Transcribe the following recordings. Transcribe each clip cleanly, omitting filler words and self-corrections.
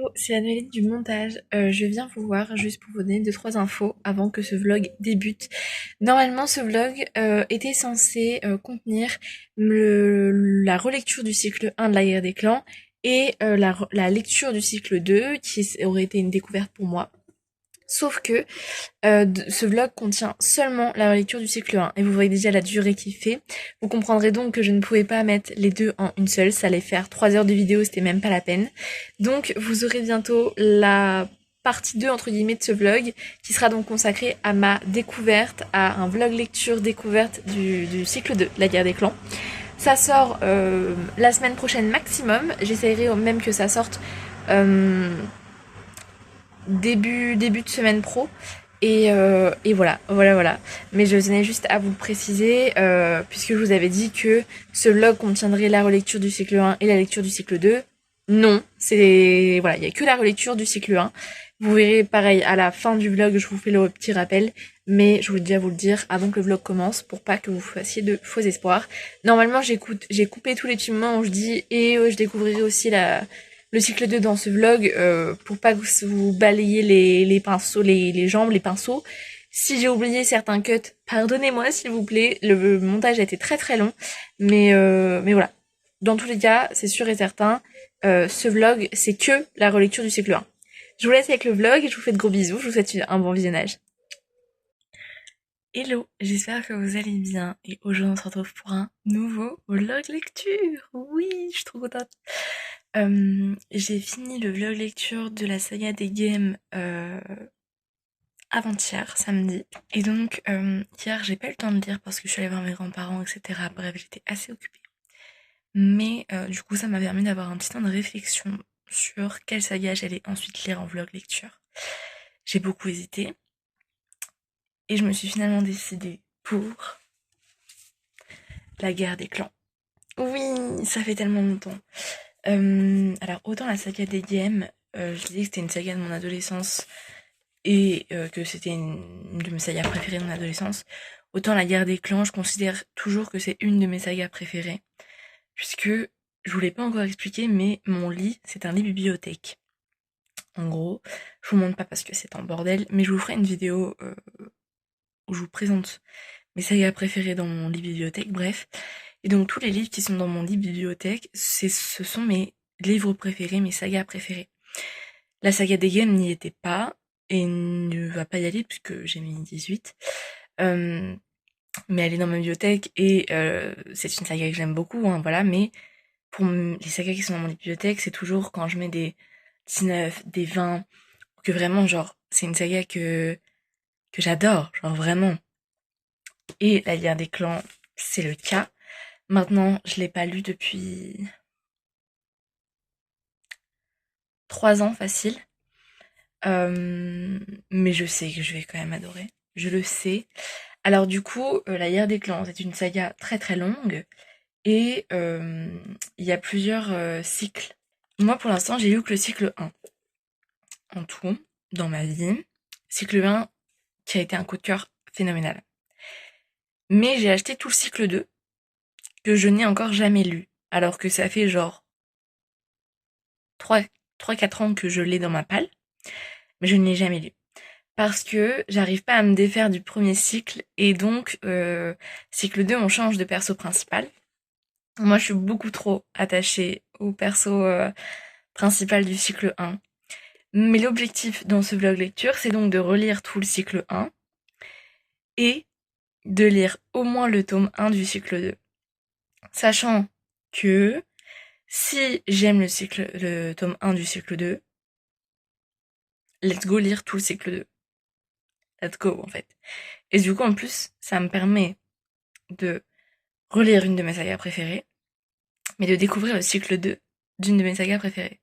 Hello, c'est Amélie du montage. Je viens vous voir juste pour vous donner deux trois infos avant que ce vlog débute. Normalement, ce vlog était censé contenir la relecture du cycle 1 de la guerre des clans et la lecture du cycle 2 qui aurait été une découverte pour moi. Sauf que ce vlog contient seulement la relecture du cycle 1 et vous voyez déjà la durée qu'il fait. Vous comprendrez donc que je ne pouvais pas mettre les deux en une seule, ça allait faire 3 heures de vidéo, c'était même pas la peine. Donc vous aurez bientôt la partie 2 entre guillemets de ce vlog qui sera donc consacrée à ma découverte, à un vlog lecture découverte du cycle 2, la guerre des clans. Ça sort la semaine prochaine maximum, j'essaierai même que ça sorte début de semaine pro. Et voilà. Mais je tenais juste à vous le préciser, puisque je vous avais dit que ce vlog contiendrait la relecture du cycle 1 et la lecture du cycle 2. Non, il y a que la relecture du cycle 1. Vous verrez pareil à la fin du vlog, je vous fais le petit rappel, mais je voulais déjà vous le dire avant que le vlog commence pour pas que vous fassiez de faux espoirs. Normalement, j'ai coupé tous les petits moments où je dis et je découvrirai aussi le cycle 2 dans ce vlog pour pas que vous balayez les pinceaux, les jambes, les pinceaux. Si j'ai oublié certains cuts, pardonnez-moi s'il vous plaît. Le montage a été très très long, mais voilà. Dans tous les cas, c'est sûr et certain, ce vlog, c'est que la relecture du cycle 1. Je vous laisse avec le vlog et je vous fais de gros bisous. Je vous souhaite un bon visionnage. Hello, j'espère que vous allez bien et aujourd'hui on se retrouve pour un nouveau vlog lecture. Oui, je suis trop contente. J'ai fini le vlog lecture de la saga des games avant-hier, samedi. Et donc hier j'ai pas eu le temps de lire parce que je suis allée voir mes grands-parents, etc. Bref, j'étais assez occupée. Mais du coup ça m'a permis d'avoir un petit temps de réflexion sur quelle saga j'allais ensuite lire en vlog lecture. J'ai beaucoup hésité et je me suis finalement décidée pour la guerre des clans. Oui, ça fait tellement longtemps. Alors autant la saga des games, je disais que c'était une saga de mon adolescence et que c'était une de mes sagas préférées de mon adolescence, autant la guerre des clans, je considère toujours que c'est une de mes sagas préférées, puisque je vous l'ai pas encore expliqué, mais mon lit, c'est un lit bibliothèque. En gros, je vous montre pas parce que c'est un bordel, mais je vous ferai une vidéo où je vous présente mes sagas préférées dans mon lit bibliothèque, bref. Et donc tous les livres qui sont dans mon lit bibliothèque, ce sont mes livres préférés, mes sagas préférées. La saga des games n'y était pas, et ne va pas y aller puisque j'ai mis 18. Mais elle est dans ma bibliothèque, et c'est une saga que j'aime beaucoup, hein, voilà, mais pour les sagas qui sont dans mon bibliothèque, c'est toujours quand je mets des 19, des 20, que vraiment, genre, c'est une saga que j'adore, genre vraiment. Et la guerre des clans, c'est le cas. Maintenant, je l'ai pas lu depuis 3 ans facile. Mais je sais que je vais quand même adorer. Je le sais. Alors du coup, la guerre des clans, c'est une saga très très longue. Et il y a plusieurs cycles. Moi pour l'instant, j'ai lu que le cycle 1. En tout, dans ma vie. Cycle 1 qui a été un coup de cœur phénoménal. Mais j'ai acheté tout le cycle 2 que je n'ai encore jamais lu. Alors que ça fait genre 3-4 ans que je l'ai dans ma palle. Mais je ne l'ai jamais lu. Parce que j'arrive pas à me défaire du premier cycle, et donc cycle 2 on change de perso principal. Moi je suis beaucoup trop attachée au perso principal du cycle 1. Mais l'objectif dans ce vlog lecture, c'est donc de relire tout le cycle 1 et de lire au moins le tome 1 du cycle 2. Sachant que si j'aime le tome 1 du cycle 2, let's go lire tout le cycle 2. Let's go en fait. Et du coup en plus, ça me permet de relire une de mes sagas préférées, mais de découvrir le cycle 2 d'une de mes sagas préférées.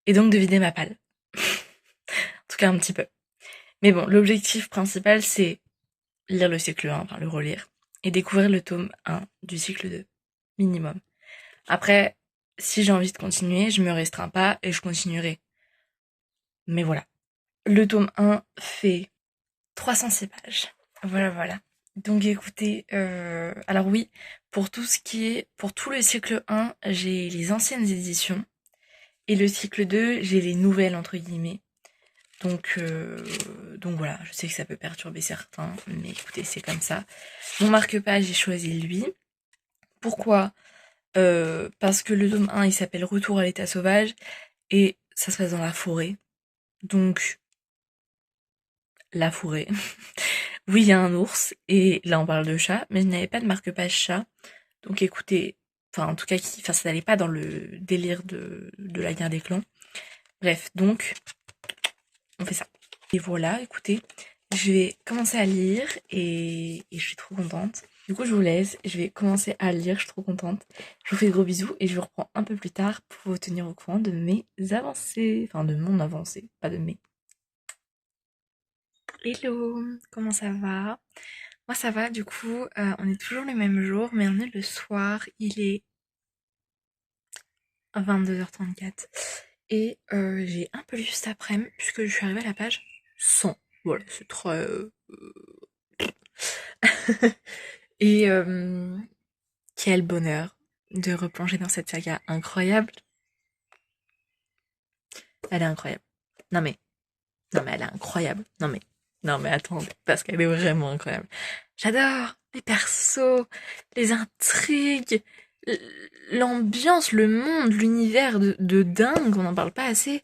Et donc de vider ma palle. En tout cas un petit peu. Mais bon, l'objectif principal c'est lire le cycle 1, enfin le relire, et découvrir le tome 1 du cycle 2, minimum. Après, si j'ai envie de continuer, je me restreins pas et je continuerai. Mais voilà. Le tome 1 fait 306 pages. Voilà. Donc écoutez, alors oui, pour tout le cycle 1, j'ai les anciennes éditions. Et le cycle 2, j'ai les nouvelles entre guillemets. Donc voilà, je sais que ça peut perturber certains, mais écoutez, c'est comme ça. Mon marque-page, j'ai choisi lui. Pourquoi Parce que le tome 1, il s'appelle Retour à l'état sauvage, et ça se passe dans la forêt. Donc, la forêt. Oui, il y a un ours, et là on parle de chat, mais je n'avais pas de marque-page chat. Donc écoutez, enfin en tout cas, ça n'allait pas dans le délire de la guerre des clans. Bref, donc, on fait ça. Et voilà, écoutez, je vais commencer à lire et je suis trop contente. Du coup, je vous laisse, je vais commencer à lire, je suis trop contente. Je vous fais de gros bisous et je vous reprends un peu plus tard pour vous tenir au courant de mes avancées. Enfin, de mon avancée, pas de mes. Hello, comment ça va? Moi ça va, du coup, on est toujours le même jour, mais on est le soir, il est 22h34. Et j'ai un peu lu cet après-midi, puisque je suis arrivée à la page 100. Voilà, c'est très... Et quel bonheur de replonger dans cette saga incroyable. Elle est incroyable. Non mais elle est incroyable. Non mais attendez, parce qu'elle est vraiment incroyable. J'adore les persos, les intrigues, l'ambiance, le monde, l'univers de dingue, on n'en parle pas assez.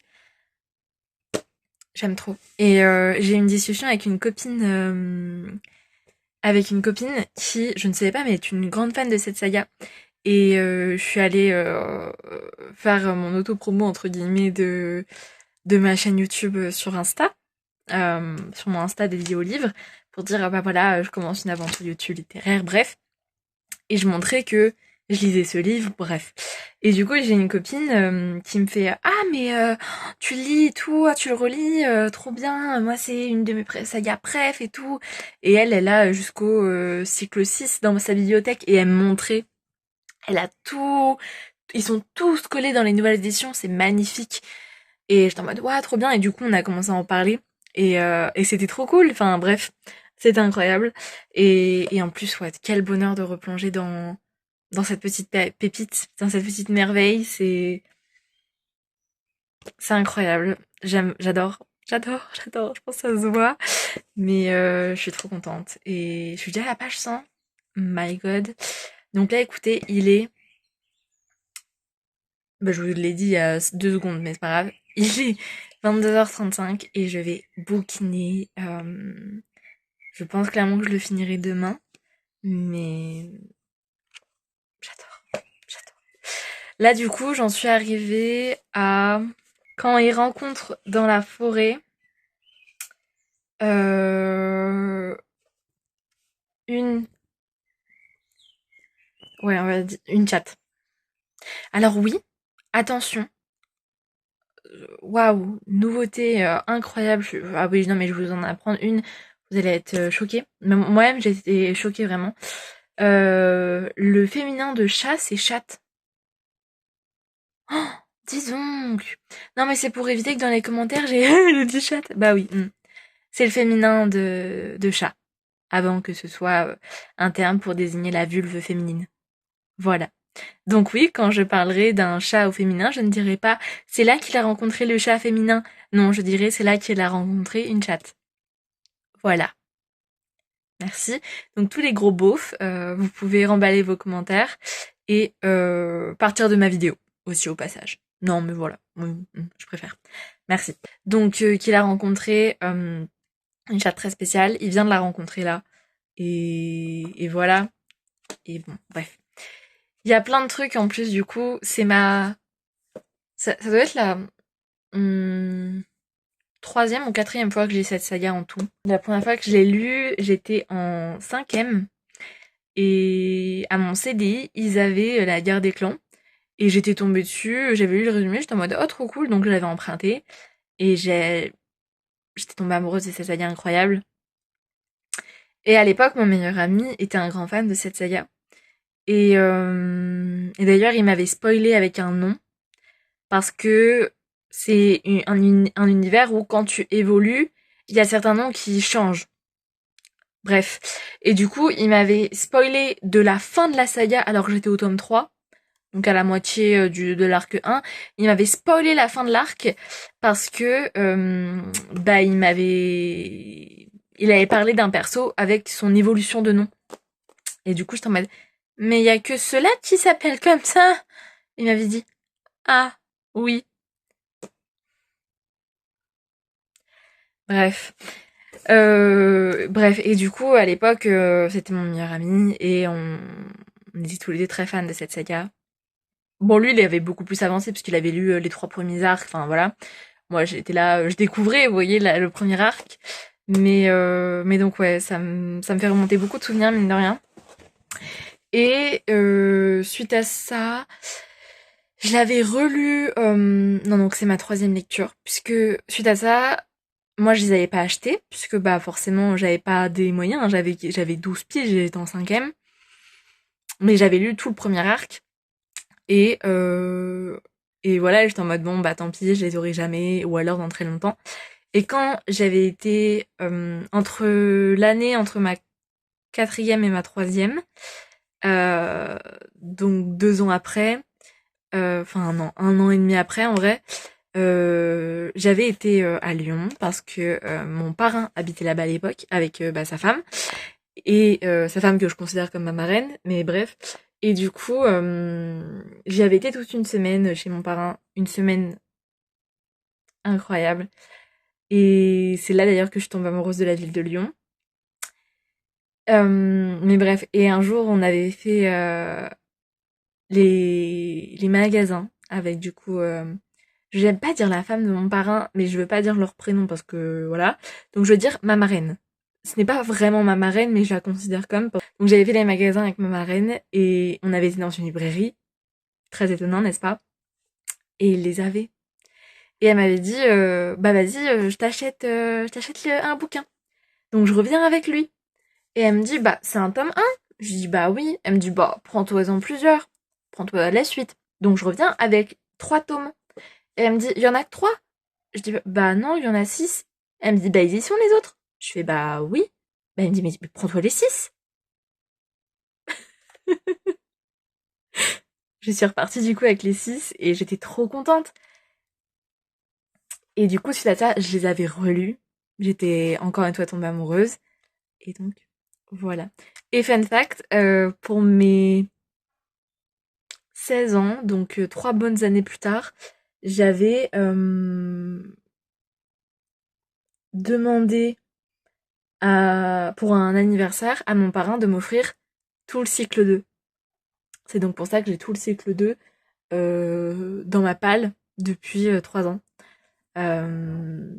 J'aime trop. Et j'ai eu une discussion avec une copine qui, je ne savais pas, mais est une grande fan de cette saga. Et je suis allée faire mon auto-promo, entre guillemets, de ma chaîne YouTube sur Insta, sur mon Insta dédié aux livres, pour dire, bah voilà, je commence une aventure YouTube littéraire, bref. Et je montrais que je lisais ce livre, bref. Et du coup, j'ai une copine qui me fait ah mais tu lis et tout, ah, tu le relis, trop bien. Moi, c'est une de mes sagas préf et tout. Et elle a jusqu'au cycle 6 dans sa bibliothèque et elle me montrait. Elle a tout. Ils sont tous collés dans les nouvelles éditions, c'est magnifique. Et j'étais en mode ouais, trop bien. Et du coup, on a commencé à en parler et c'était trop cool. Enfin bref, c'était incroyable. Et en plus, ouais, quel bonheur de replonger dans cette petite pépite, dans cette petite merveille. C'est incroyable. J'adore. Je pense que ça se voit. Mais je suis trop contente. Et je suis déjà à la page 100. My God. Donc là, écoutez, il est... Bah, je vous l'ai dit il y a 2 secondes, mais c'est pas grave. Il est 22h35 et je vais bouquiner. Je pense clairement que je le finirai demain. Mais j'adore. Là, du coup, j'en suis arrivée à... Quand ils rencontrent dans la forêt une... Ouais, on va dire une chatte. Alors oui, attention. Waouh, nouveauté incroyable. Ah oui, non mais je vais vous en apprendre une. Vous allez être choqués. Moi-même, j'ai été choquée vraiment. Le féminin de chat, c'est chatte. Oh, dis donc. Non mais c'est pour éviter que dans les commentaires, j'ai le dit chatte. Bah oui, c'est le féminin de chat. Avant que ce soit un terme pour désigner la vulve féminine. Voilà. Donc oui, quand je parlerai d'un chat au féminin, je ne dirai pas c'est là qu'il a rencontré le chat féminin. Non, je dirai c'est là qu'il a rencontré une chatte. Voilà. Merci. Donc tous les gros beaufs, vous pouvez remballer vos commentaires et partir de ma vidéo aussi au passage. Non mais voilà, oui, je préfère. Merci. Donc qu'il a rencontré une chatte très spéciale, il vient de la rencontrer là. Et voilà. Et bon, bref. Il y a plein de trucs en plus, du coup, c'est ma... Ça doit être la 3e ou 4e fois que j'ai cette saga en tout. La première fois que je l'ai lu, j'étais en 5e. Et à mon CDI, ils avaient la guerre des clans. Et j'étais tombée dessus, j'avais lu le résumé, j'étais en mode oh trop cool, donc je l'avais emprunté. Et j'étais tombée amoureuse de cette saga incroyable. Et à l'époque, mon meilleur ami était un grand fan de cette saga. Et d'ailleurs, il m'avait spoilé avec un nom. Parce que c'est un univers où quand tu évolues, il y a certains noms qui changent. Bref. Et du coup, il m'avait spoilé de la fin de la saga alors que j'étais au tome 3. donc à la moitié de l'arc 1, il m'avait spoilé la fin de l'arc parce que bah il avait parlé d'un perso avec son évolution de nom. Et du coup, j'étais en mode mais il y a que ceux-là qui s'appellent comme ça. Il m'avait dit ah oui. Bref. Bref, et du coup, à l'époque, c'était mon meilleur ami et on était tous les deux très fans de cette saga. Bon, lui, il avait beaucoup plus avancé parce qu'il avait lu les 3 premiers arcs, enfin voilà. Moi, j'étais là, je découvrais, vous voyez, le premier arc. Mais donc, ouais, ça me fait remonter beaucoup de souvenirs, mine de rien. Et suite à ça, je l'avais relu... non, donc c'est ma 3e lecture. Puisque suite à ça, moi, je les avais pas achetés, puisque bah forcément, j'avais pas des moyens. Hein. J'avais 12 piges, j'étais en 5e. Mais j'avais lu tout le premier arc. Et, euh, et voilà, j'étais en mode bon, bah tant pis, je les aurai jamais, ou alors dans très longtemps. Et quand j'avais été entre l'année, entre ma 4e et ma 3e, donc 2 ans après, enfin un an et demi après en vrai, j'avais été à Lyon parce que mon parrain habitait là-bas à l'époque avec bah, sa femme et sa femme que je considère comme ma marraine, mais bref. Et du coup, j'y avais été toute une semaine chez mon parrain, une semaine incroyable. Et c'est là d'ailleurs que je suis tombée amoureuse de la ville de Lyon. Mais bref, et un jour on avait fait les magasins avec du coup j'aime pas dire la femme de mon parrain, mais je veux pas dire leur prénom parce que voilà. Donc je veux dire ma marraine. Ce n'est pas vraiment ma marraine, mais je la considère comme. Donc j'avais fait les magasins avec ma marraine et on avait été dans une librairie. Très étonnant, n'est-ce pas? Et il les avait. Et elle m'avait dit, bah vas-y, un bouquin. Donc je reviens avec lui. Et elle me dit, bah c'est un tome 1. Je dis, bah oui. Elle me dit, bah prends-toi-en plusieurs. Prends-toi la suite. Donc je reviens avec 3 tomes. Et elle me dit, il y en a que 3. Je dis, bah non, il y en a 6. Elle me dit, bah ils y sont les autres. Je fais, bah oui. Bah elle me dit, mais prends-toi les 6. Je suis repartie du coup avec les 6 et j'étais trop contente. Et du coup, suite à ça, je les avais relus. J'étais encore une fois tombée amoureuse. Et donc, voilà. Et fun fact, pour mes 16 ans, donc 3 bonnes années plus tard, j'avais demandé pour un anniversaire à mon parrain de m'offrir tout le cycle 2. C'est donc pour ça que j'ai tout le cycle 2 dans ma palle depuis 3 ans. Euh,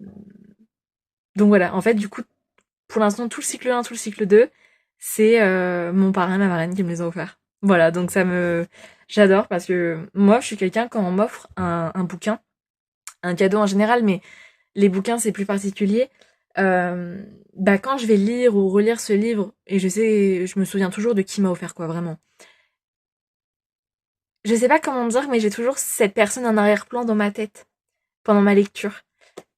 donc voilà, en fait, du coup, pour l'instant, tout le cycle 1, tout le cycle 2, c'est mon parrain et ma marraine qui me les ont offerts. Voilà, donc j'adore parce que moi, je suis quelqu'un, quand on m'offre un bouquin, un cadeau en général, mais les bouquins, c'est plus particulier. Bah, quand je vais lire ou relire ce livre, et je me souviens toujours de qui m'a offert quoi, vraiment. Je sais pas comment dire, mais j'ai toujours cette personne en arrière-plan dans ma tête pendant ma lecture.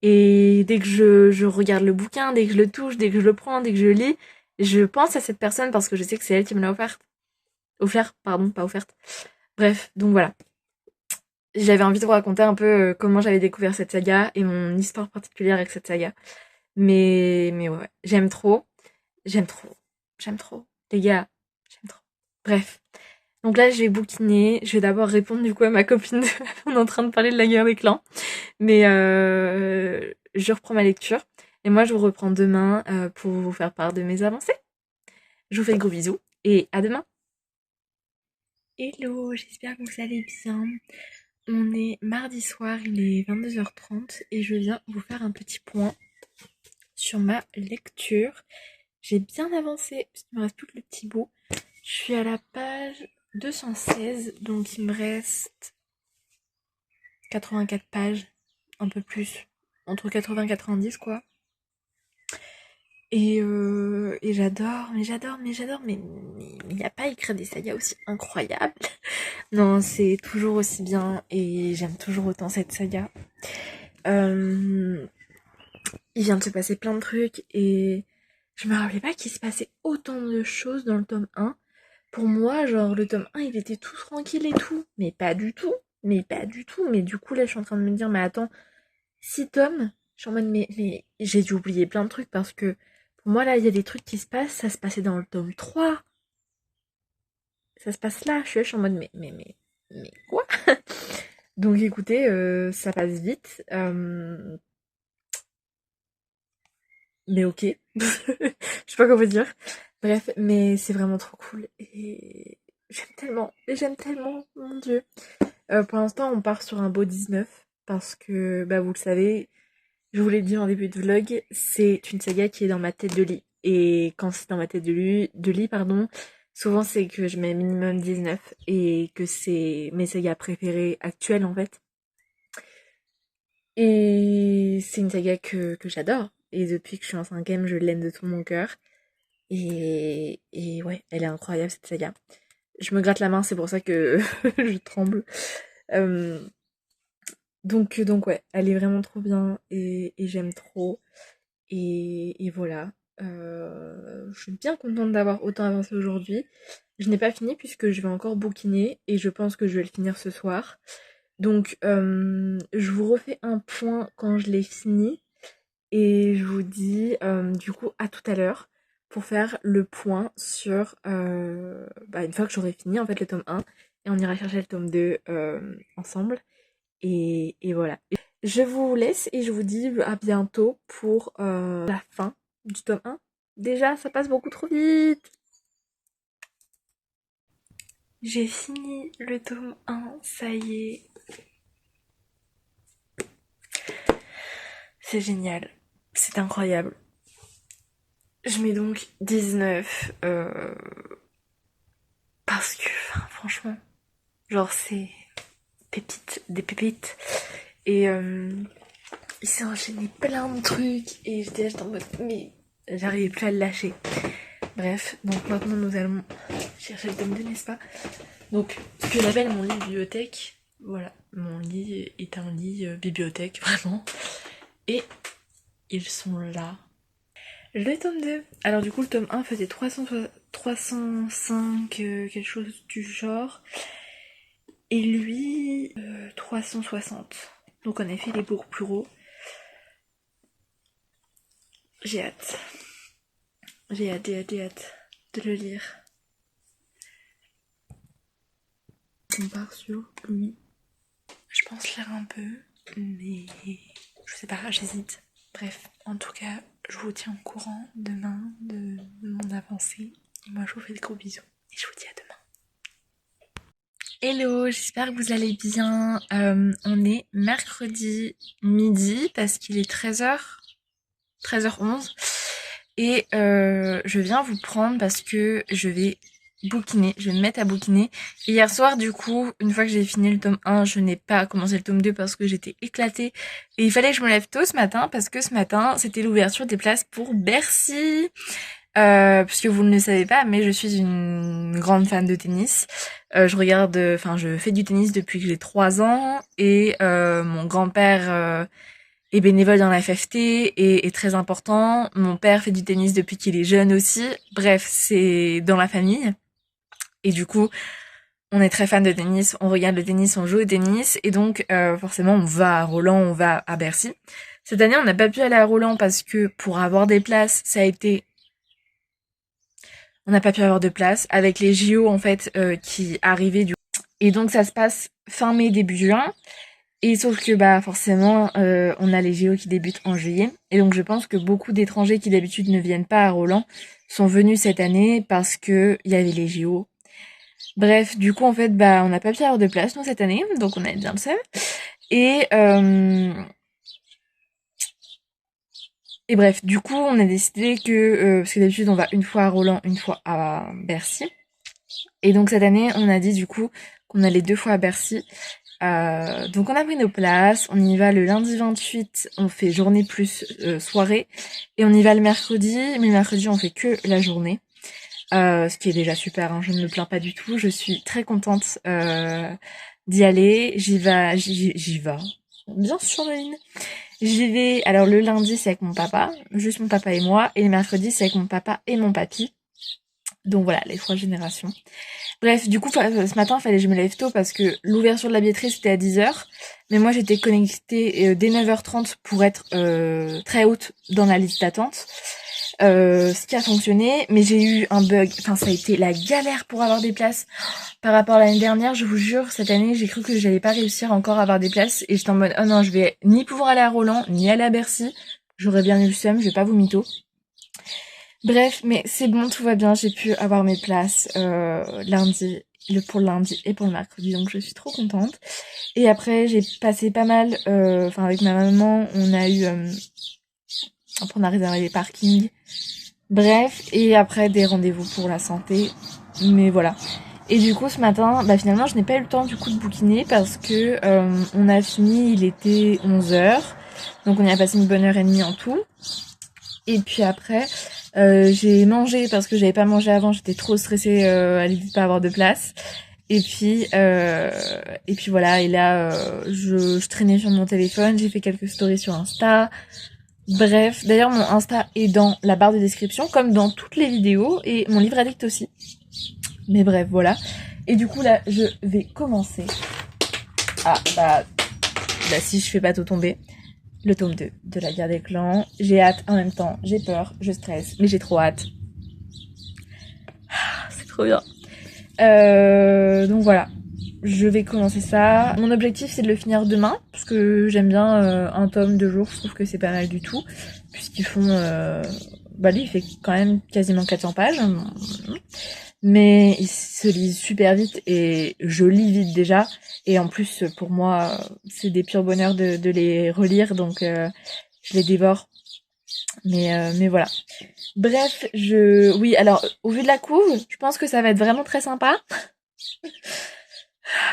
Et dès que je regarde le bouquin, dès que je le touche, dès que je le prends, dès que je lis, je pense à cette personne parce que je sais que c'est elle qui me l'a offerte. Offert, pardon, pas offerte. Bref, donc voilà. J'avais envie de vous raconter un peu comment j'avais découvert cette saga et mon histoire particulière avec cette saga. Mais ouais, j'aime trop. J'aime trop. J'aime trop. Les gars, j'aime trop. Bref. Donc là, je vais bouquiner. Je vais d'abord répondre du coup à ma copine. On est en train de parler de la guerre des clans. Mais je reprends ma lecture. Et moi, je vous reprends demain pour vous faire part de mes avancées. Je vous fais de gros bisous et à demain. Hello, j'espère que vous allez bien. On est mardi soir, il est 22h30 et je viens vous faire un petit point sur ma lecture. J'ai bien avancé, parce qu'il me reste plus que le petit bout. Je suis à la page 216, donc il me reste 84 pages, un peu plus, entre 80 et 90 quoi. Et mais il n'y a pas écrit des sagas aussi incroyables. Non, c'est toujours aussi bien et j'aime toujours autant cette saga. Il vient de se passer plein de trucs et je me rappelais pas qu'il se passait autant de choses dans le tome 1. Pour moi, genre, le tome 1, il était tout tranquille et tout. Mais pas du tout. Mais pas du tout. Mais du coup, là, je suis en train de me dire, mais attends, 6 tomes, je suis en mode, mais j'ai dû oublier plein de trucs parce que pour moi, là, il y a des trucs qui se passent, ça se passait dans le tome 3. Ça se passe là. Je suis en mode, mais quoi? Donc écoutez, ça passe vite. Mais ok. Je sais pas quoi vous dire. Bref, mais c'est vraiment trop cool. Et j'aime tellement, mon Dieu. Pour l'instant, on part sur un beau 19. Parce que, bah, vous le savez, je vous l'ai dit en début de vlog, c'est une saga qui est dans ma tête de lit. Et quand c'est dans ma tête de lit, pardon, souvent c'est que je mets minimum 19 et que c'est mes sagas préférées actuelles en fait. Et c'est une saga que j'adore. Et depuis que je suis en 5ème, je l'aime de tout mon cœur. Et ouais, elle est incroyable cette saga. Je me gratte la main, c'est pour ça que je tremble. Euh, donc ouais, elle est vraiment trop bien et j'aime trop. Et voilà. Je suis bien contente d'avoir autant avancé aujourd'hui. Je n'ai pas fini puisque je vais encore bouquiner et je pense que je vais le finir ce soir. Donc je vous refais un point quand je l'ai fini et je vous dis du coup à tout à l'heure pour faire le point sur bah, une fois que j'aurai fini en fait le tome 1 et on ira chercher le tome 2 ensemble et voilà. Je vous laisse et je vous dis à bientôt pour la fin du tome 1. Déjà, ça passe beaucoup trop vite. J'ai fini le tome 1, ça y est. C'est génial. C'est incroyable. Je mets donc 19 parce que, enfin, franchement, genre c'est pépites, des pépites. Et il s'est enchaîné plein de trucs et j'étais en mode, mais j'arrivais plus à le lâcher. Bref, donc maintenant nous allons chercher le tome 2, n'est-ce pas? Donc, ce que j'appelle mon lit bibliothèque, voilà, mon lit est un lit bibliothèque, vraiment. Et ils sont là. Le tome 2. Alors du coup, le tome 1 faisait 305, quelque chose du genre. Et lui, 360. Donc en effet, il est beaucoup plus gros. J'ai hâte. J'ai hâte de le lire. On part sur lui. Je pense lire un peu, mais je sais pas, j'hésite. Bref, en tout cas, je vous tiens au courant demain de mon avancée. Et moi, je vous fais de gros bisous. Et je vous dis à demain. Hello, j'espère que vous allez bien. On est mercredi midi parce qu'il est 13h11. Et je viens vous prendre parce que je vais bouquiner, je vais me mettre à bouquiner. Et hier soir, du coup, une fois que j'ai fini le tome 1, je n'ai pas commencé le tome 2 parce que j'étais éclatée. Et il fallait que je me lève tôt ce matin parce que ce matin, c'était l'ouverture des places pour Bercy. Puisque vous ne le savez pas, mais je suis une grande fan de tennis. Je fais du tennis depuis que j'ai 3 ans et mon grand-père est bénévole dans la FFT et est très important. Mon père fait du tennis depuis qu'il est jeune aussi. Bref, c'est dans la famille. Et du coup, on est très fan de tennis, on regarde le tennis, on joue au tennis, et donc forcément on va à Roland, on va à Bercy. Cette année, on n'a pas pu aller à Roland parce que pour avoir des places, on n'a pas pu avoir de place avec les JO en fait qui arrivaient du coup. Et donc ça se passe fin mai, début juin. Et sauf que bah forcément on a les JO qui débutent en juillet. Et donc je pense que beaucoup d'étrangers qui d'habitude ne viennent pas à Roland sont venus cette année parce que il y avait les JO. Bref, du coup en fait bah on n'a pas pu avoir de place nous cette année, donc on est bien le seul. Et et bref, du coup on a décidé que parce que d'habitude on va une fois à Roland, une fois à Bercy. Et donc cette année on a dit du coup qu'on allait 2 fois à Bercy. Donc on a pris nos places, on y va le lundi 28, on fait journée plus soirée, et on y va le mercredi, mais le mercredi on fait que la journée, ce qui est déjà super, hein, je ne me plains pas du tout, je suis très contente d'y aller, j'y vais, bien sûr Meline. J'y vais, alors le lundi c'est avec mon papa, juste mon papa et moi, et le mercredi c'est avec mon papa et mon papy. Donc voilà, les 3 générations. Bref, du coup, ce matin, il fallait que je me lève tôt parce que l'ouverture de la billetterie, c'était à 10h. Mais moi, j'étais connectée dès 9h30 pour être très haute dans la liste d'attente. Ce qui a fonctionné, mais j'ai eu un bug. Enfin, ça a été la galère pour avoir des places. Par rapport à l'année dernière, je vous jure, cette année, j'ai cru que j'allais pas réussir encore à avoir des places. Et j'étais en mode, oh non, je vais ni pouvoir aller à Roland, ni aller à Bercy. J'aurais bien eu le seum, je vais pas vous mytho. Bref, mais c'est bon, tout va bien, j'ai pu avoir mes places lundi, pour le lundi et pour le mercredi, donc je suis trop contente. Et après, j'ai passé pas mal, avec ma maman, après on a réservé les parkings. Bref, et après des rendez-vous pour la santé, mais voilà. Et du coup, ce matin, finalement, je n'ai pas eu le temps du coup de bouquiner parce que on a fini, il était 11h, donc on y a passé une bonne heure et demie en tout. Et puis après, j'ai mangé parce que j'avais pas mangé avant, j'étais trop stressée à l'idée de pas avoir de place. Et puis voilà, et là je traînais sur mon téléphone, j'ai fait quelques stories sur Insta. Bref, d'ailleurs mon Insta est dans la barre de description comme dans toutes les vidéos et mon livre addict aussi. Mais bref, voilà. Et du coup là, je vais commencer. Ah si je fais pas tout tomber. Le tome 2 de la guerre des clans. J'ai hâte en même temps, j'ai peur, je stresse, mais j'ai trop hâte. C'est trop bien. Donc voilà, je vais commencer ça. Mon objectif c'est de le finir demain, parce que j'aime bien un tome 2 jours, je trouve que c'est pas mal du tout, puisqu'ils font... lui il fait quand même quasiment 400 pages, mais il se lit super vite et je lis vite déjà. Et en plus, pour moi, c'est des purs bonheurs de les relire, donc je les dévore. Mais voilà. Bref, oui, alors, au vu de la couve, je pense que ça va être vraiment très sympa.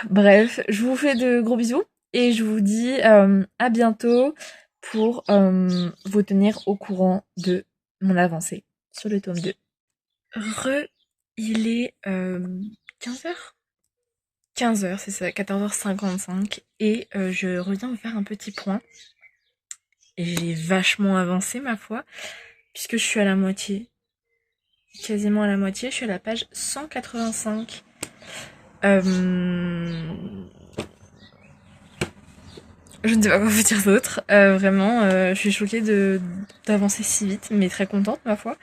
Bref, je vous fais de gros bisous et je vous dis à bientôt pour vous tenir au courant de mon avancée sur le tome 2. Il est 15h 15h, c'est ça, 14h55. Et je reviens vous faire un petit point. Et j'ai vachement avancé, ma foi, puisque je suis à la moitié. Quasiment à la moitié, je suis à la page 185. Je ne sais pas quoi vous dire d'autre. Vraiment, je suis choquée d'avancer si vite, mais très contente, ma foi.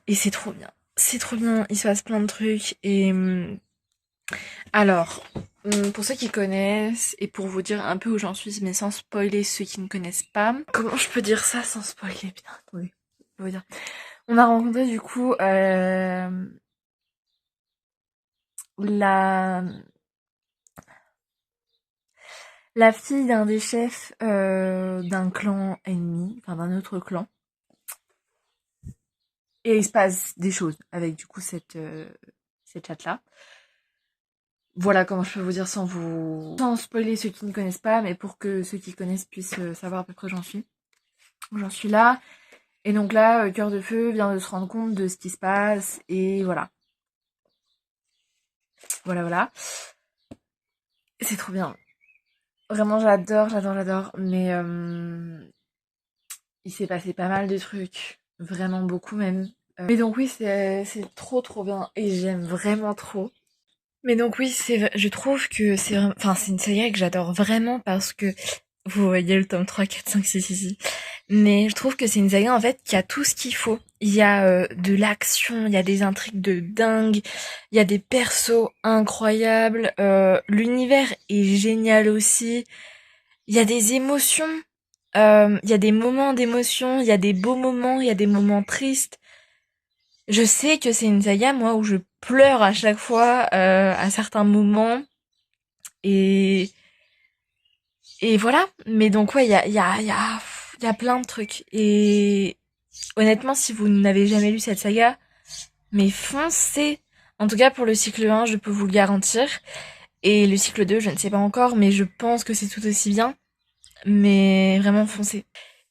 Et c'est trop bien. C'est trop bien, il se passe plein de trucs. Et alors, pour ceux qui connaissent, et pour vous dire un peu où j'en suis, mais sans spoiler ceux qui ne connaissent pas, comment je peux dire ça sans spoiler? Putain, attendez, je vais vous dire. On a rencontré du coup la fille d'un des chefs d'un clan ennemi, enfin d'un autre clan. Et il se passe des choses avec du coup cette chatte-là. Voilà comment je peux vous dire sans spoiler ceux qui ne connaissent pas, mais pour que ceux qui connaissent puissent savoir à peu près où j'en suis. J'en suis là. Et donc là, Cœur de Feu vient de se rendre compte de ce qui se passe. Et voilà. Voilà. C'est trop bien. Vraiment, j'adore. Mais il s'est passé pas mal de trucs. Vraiment beaucoup même. Mais donc oui, c'est trop bien. Et j'aime vraiment trop. Mais donc oui, je trouve que c'est une série que j'adore vraiment parce que vous voyez le tome 3, 4, 5, 6 ici. Mais je trouve que c'est une saga en fait qui a tout ce qu'il faut. Il y a de l'action, il y a des intrigues de dingue, il y a des persos incroyables, l'univers est génial aussi. Il y a des émotions, il y a des moments d'émotion, il y a des beaux moments, il y a des moments tristes. Je sais que c'est une saga, moi, où je pleure à chaque fois, à certains moments. Et, et voilà. Mais donc, ouais, il y a plein de trucs. Et honnêtement, si vous n'avez jamais lu cette saga, mais foncez. En tout cas, pour le cycle 1, je peux vous le garantir. Et le cycle 2, je ne sais pas encore, mais je pense que c'est tout aussi bien. Mais vraiment, foncez.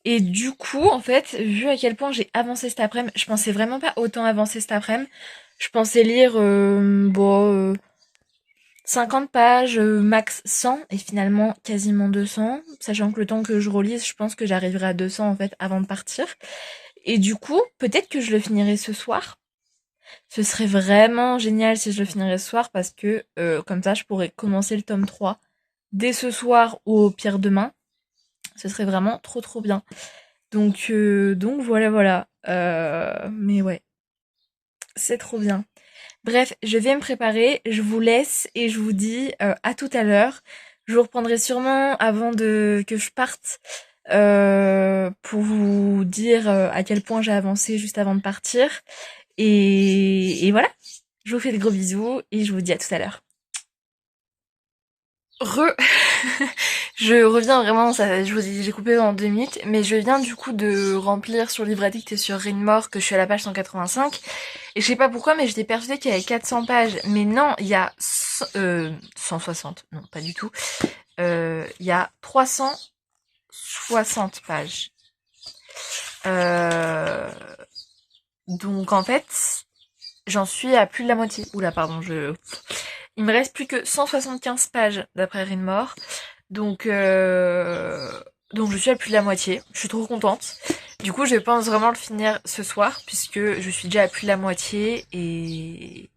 Et du coup, en fait, vu à quel point j'ai avancé cet après-midi, je pensais vraiment pas autant avancer cet après-midi. Je pensais lire 50 pages, max 100, et finalement quasiment 200, sachant que le temps que je relise, je pense que j'arriverai à 200 en fait avant de partir. Et du coup, peut-être que je le finirai ce soir. Ce serait vraiment génial si je le finirais ce soir parce que comme ça je pourrais commencer le tome 3 dès ce soir ou au pire demain. Ce serait vraiment trop trop bien. Donc voilà voilà. Mais ouais, c'est trop bien. Bref, je vais me préparer, je vous laisse et je vous dis à tout à l'heure. Je vous reprendrai sûrement avant de que je parte pour vous dire à quel point j'ai avancé juste avant de partir. Et voilà, je vous fais des gros bisous et je vous dis à tout à l'heure. Re, je reviens vraiment, ça, je vous ai dit, j'ai coupé en 2 minutes, mais je viens du coup de remplir sur Livre Addict et sur Readmore que je suis à la page 185. Et je sais pas pourquoi, mais j'étais persuadée qu'il y avait 400 pages. Mais non, il y a 160, non pas du tout. Il y a 360 pages. Euh, donc en fait, j'en suis à plus de la moitié. Oula, pardon, il me reste plus que 175 pages d'après Readmore. Donc, donc je suis à plus de la moitié. Je suis trop contente. Du coup, je pense vraiment le finir ce soir puisque je suis déjà à plus de la moitié et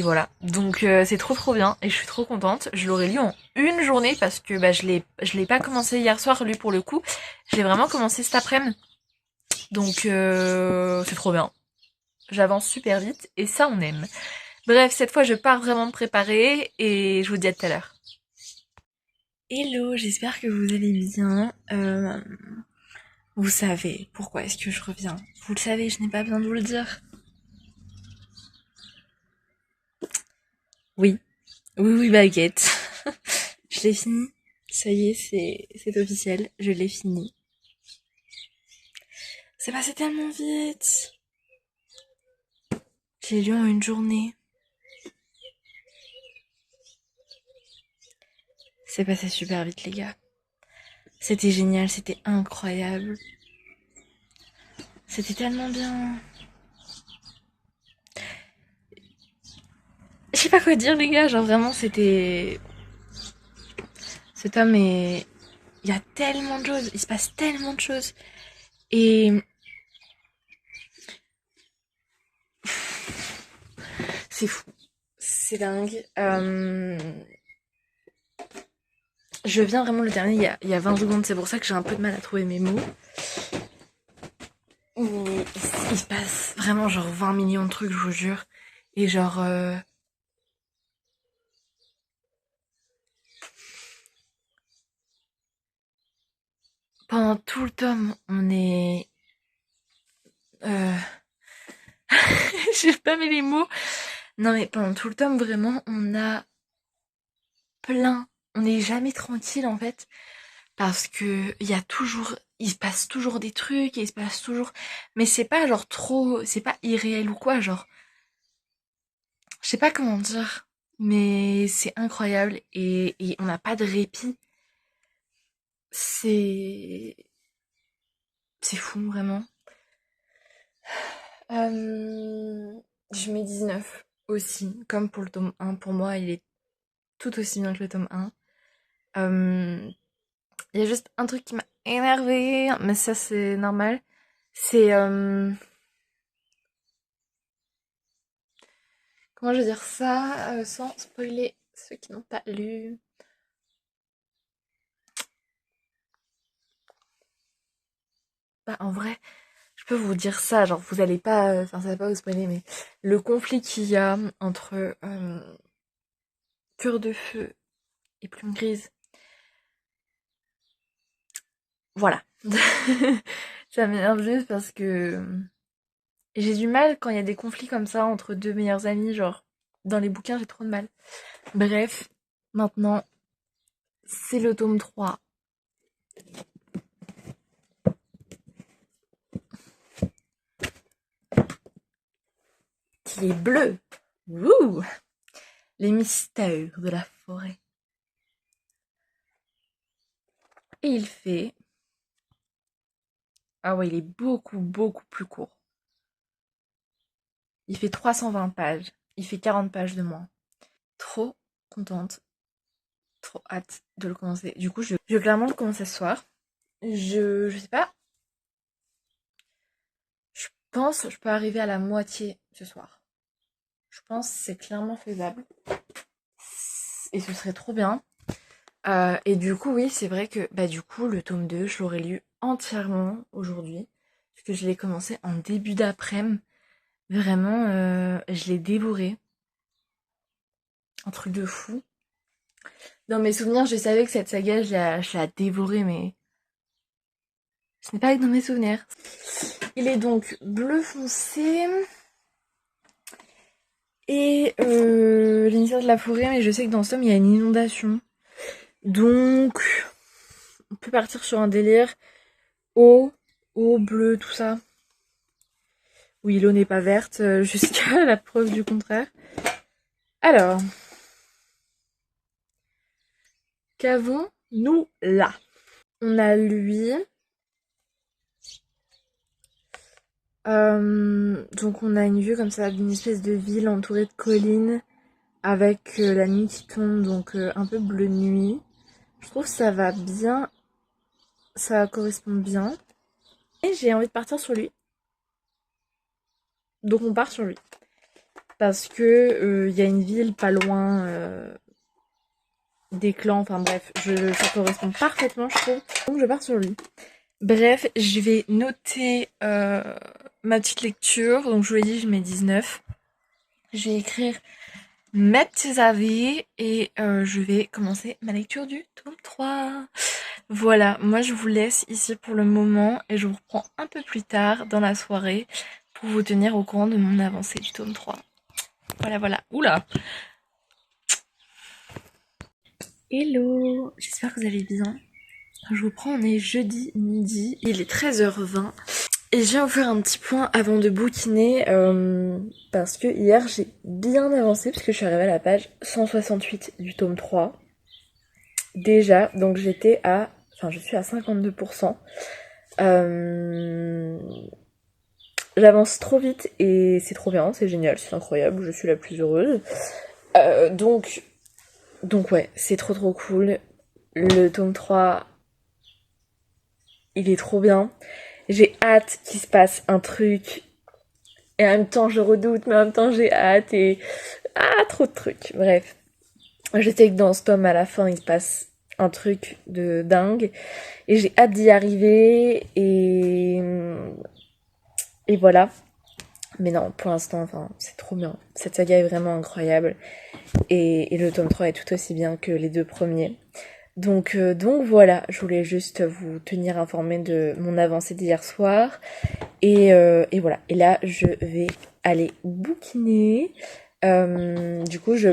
voilà. Donc c'est trop trop bien et je suis trop contente. Je l'aurais lu en une journée parce que bah, je l'ai pas commencé hier soir lui pour le coup. Je l'ai vraiment commencé cet après-midi. Donc c'est trop bien. J'avance super vite et ça on aime. Bref, cette fois je pars vraiment me préparer et je vous dis à tout à l'heure. Hello, j'espère que vous allez bien. Vous savez pourquoi est-ce que je reviens. Vous le savez, je n'ai pas besoin de vous le dire. Oui, oui, oui, baguette. Je l'ai fini. Ça y est, c'est officiel. Je l'ai fini. C'est passé tellement vite. J'ai lu en une journée. C'est passé super vite, les gars. C'était génial, c'était incroyable. C'était tellement bien. Je sais pas quoi dire, les gars. Genre vraiment, c'était. Cet homme est. Il y a tellement de choses. Il se passe tellement de choses. Et c'est fou. C'est dingue. Je viens vraiment le dernier il y a 20 secondes. C'est pour ça que j'ai un peu de mal à trouver mes mots. Il se passe vraiment genre 20 millions de trucs, je vous jure. Et genre... pendant tout le tome, on est... Euh... J'ai pas mis les mots. Non mais pendant tout le tome, vraiment, on a plein. On n'est jamais tranquille en fait. Parce que il y a toujours... Il se passe toujours des trucs et il se passe toujours... Mais c'est pas genre trop... C'est pas irréel ou quoi, genre... Je sais pas comment dire. Mais c'est incroyable et on n'a pas de répit. C'est... C'est fou, vraiment. Je mets 19 aussi, comme pour le tome 1. Pour moi, il est tout aussi bien que le tome 1. Il y a juste un truc qui m'a énervé, mais ça c'est normal. C'est... comment je vais dire ça sans spoiler ceux qui n'ont pas lu. Bah en vrai, je peux vous dire ça, genre vous allez pas... Enfin ça va pas vous spoiler, mais le conflit qu'il y a entre Cœur de Feu et Plume Grise. Voilà. Ça m'énerve juste parce que j'ai du mal quand il y a des conflits comme ça entre deux meilleurs amis, genre dans les bouquins j'ai trop de mal. Bref, maintenant c'est le tome 3 qui est bleu. Wouh! Les mystères de la forêt. Et il fait... Ah ouais, il est beaucoup, beaucoup plus court. Il fait 320 pages. Il fait 40 pages de moins. Trop contente. Trop hâte de le commencer. Du coup, je vais clairement le commencer ce soir. Je sais pas. pense que je peux arriver à la moitié ce soir. Je pense que c'est clairement faisable. Et ce serait trop bien. Et du coup, oui, c'est vrai que bah du coup, le tome 2, je l'aurais lu entièrement aujourd'hui. Parce que je l'ai commencé en début d'après-midi. Vraiment, je l'ai dévoré. Un truc de fou. Dans mes souvenirs, je savais que cette saga, je l'ai dévorée, mais ce n'est pas dans mes souvenirs. Il est donc bleu foncé. Et l'émissaire de la forêt, mais je sais que dans ce tome, il y a une inondation. Donc, on peut partir sur un délire eau, bleu, tout ça. Oui, l'eau n'est pas verte, jusqu'à la preuve du contraire. Alors, qu'avons-nous là? On a lui. Donc on a une vue comme ça d'une espèce de ville entourée de collines avec la nuit qui tombe, donc un peu bleu nuit. Je trouve que ça va bien, ça correspond bien. Et j'ai envie de partir sur lui. Donc on part sur lui. Parce que y a une ville pas loin des clans, enfin bref, ça correspond parfaitement je trouve. Donc je pars sur lui. Bref, je vais noter ma petite lecture. Donc je vous l'ai dit, je mets 19. Je vais écrire mes petits avis et je vais commencer ma lecture du tome 3. Voilà, moi je vous laisse ici pour le moment et je vous reprends un peu plus tard dans la soirée pour vous tenir au courant de mon avancée du tome 3. Voilà, voilà. Oula! Hello! J'espère que vous allez bien. Je vous prends, on est jeudi midi. Il est 13h20. Et je viens vous faire un petit point avant de bouquiner parce que hier j'ai bien avancé parce que je suis arrivée à la page 168 du tome 3. Déjà, donc je suis à 52%. J'avance trop vite et c'est trop bien, c'est génial, c'est incroyable, je suis la plus heureuse. Donc ouais, c'est trop cool. Le tome 3, il est trop bien. J'ai hâte qu'il se passe un truc. Et en même temps, je redoute, mais en même temps, j'ai hâte. Et trop de trucs. Bref. Je sais que dans ce tome, à la fin, il se passe un truc de dingue. Et j'ai hâte d'y arriver. Et voilà. Mais non, pour l'instant, c'est trop bien. Cette saga est vraiment incroyable. Et le tome 3 est tout aussi bien que les deux premiers. Donc voilà, je voulais juste vous tenir informé de mon avancée d'hier soir. Et voilà. Et là, je vais aller bouquiner. Du coup, je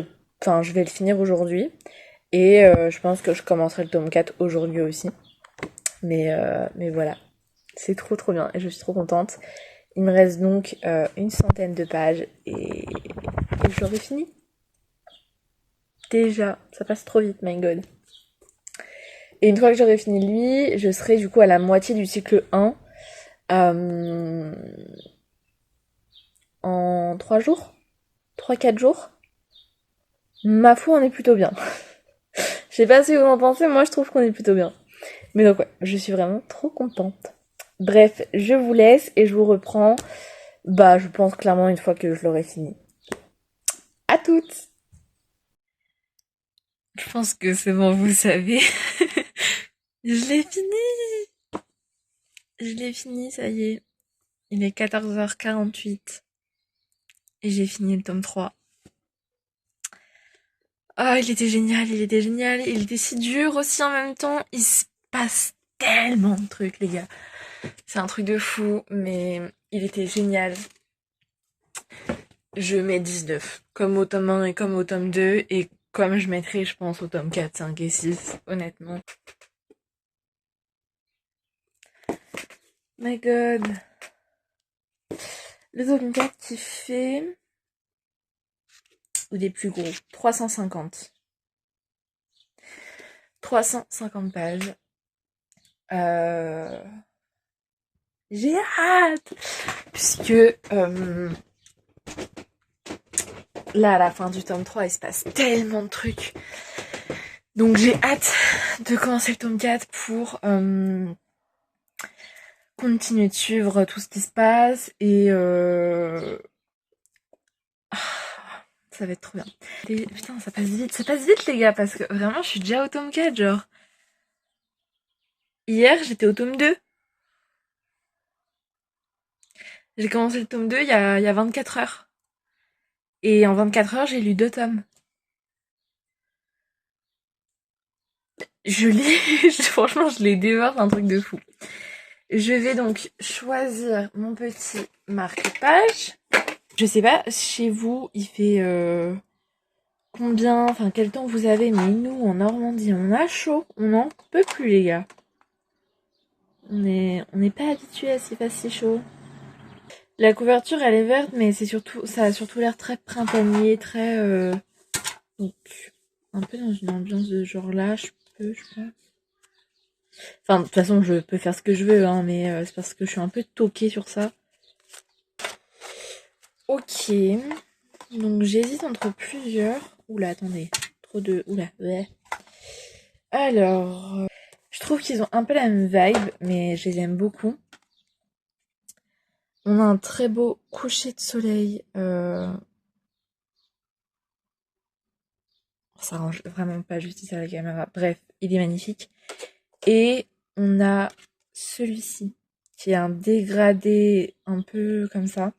vais le finir aujourd'hui. Et je pense que je commencerai le tome 4 aujourd'hui aussi. Mais voilà. C'est trop bien. Et je suis trop contente. Il me reste donc une centaine de pages. Et j'aurai fini. Déjà. Ça passe trop vite, my god. Et une fois que j'aurai fini lui, je serai du coup à la moitié du cycle 1. En 3 jours 3-4 jours. Ma foi, on est plutôt bien. Je sais pas si vous en pensez, moi je trouve qu'on est plutôt bien. Mais donc ouais, je suis vraiment trop contente. Bref, je vous laisse et je vous reprends, je pense clairement une fois que je l'aurai fini. À toutes! Je pense que c'est bon, vous savez. Je l'ai fini! Je l'ai fini, ça y est. Il est 14h48. Et j'ai fini le tome 3. Ah, il était génial, il était génial. Il était si dur aussi en même temps. Il se passe tellement de trucs, les gars. C'est un truc de fou, mais il était génial. Je mets 19. Comme au tome 1 et comme au tome 2. Et comme je mettrai, je pense, au tome 4, 5 et 6, honnêtement. My god. Le tome 4 qui fait... ou des plus gros. 350. 350 pages. J'ai hâte! Puisque... là, à la fin du tome 3, il se passe tellement de trucs. Donc j'ai hâte de commencer le tome 4 pour continuer de suivre tout ce qui se passe et ça va être trop bien. Et, putain, ça passe vite les gars, parce que vraiment je suis déjà au tome 4, genre. Hier j'étais au tome 2. J'ai commencé le tome 2 il y a 24 heures. Et en 24 heures j'ai lu 2 tomes. Je lis, franchement je les dévore, c'est un truc de fou. Je vais donc choisir mon petit marque-page. Je sais pas, chez vous, il fait combien, enfin quel temps vous avez, mais nous, en Normandie, on a chaud. On n'en peut plus, les gars. On n'est pas habitué à ce qu'il fasse si chaud. La couverture, elle est verte, mais c'est surtout, ça a surtout l'air très printanier, très... donc, un peu dans une ambiance de genre là, je pense. Enfin, de toute façon, je peux faire ce que je veux, hein, mais c'est parce que je suis un peu toquée sur ça. Ok. Donc, j'hésite entre plusieurs. Oula, attendez. Trop de... Oula, ouais. Alors... je trouve qu'ils ont un peu la même vibe, mais je les aime beaucoup. On a un très beau coucher de soleil. Ça rend vraiment pas justice à la caméra. Bref, il est magnifique. Et on a celui-ci, qui est un dégradé un peu comme ça.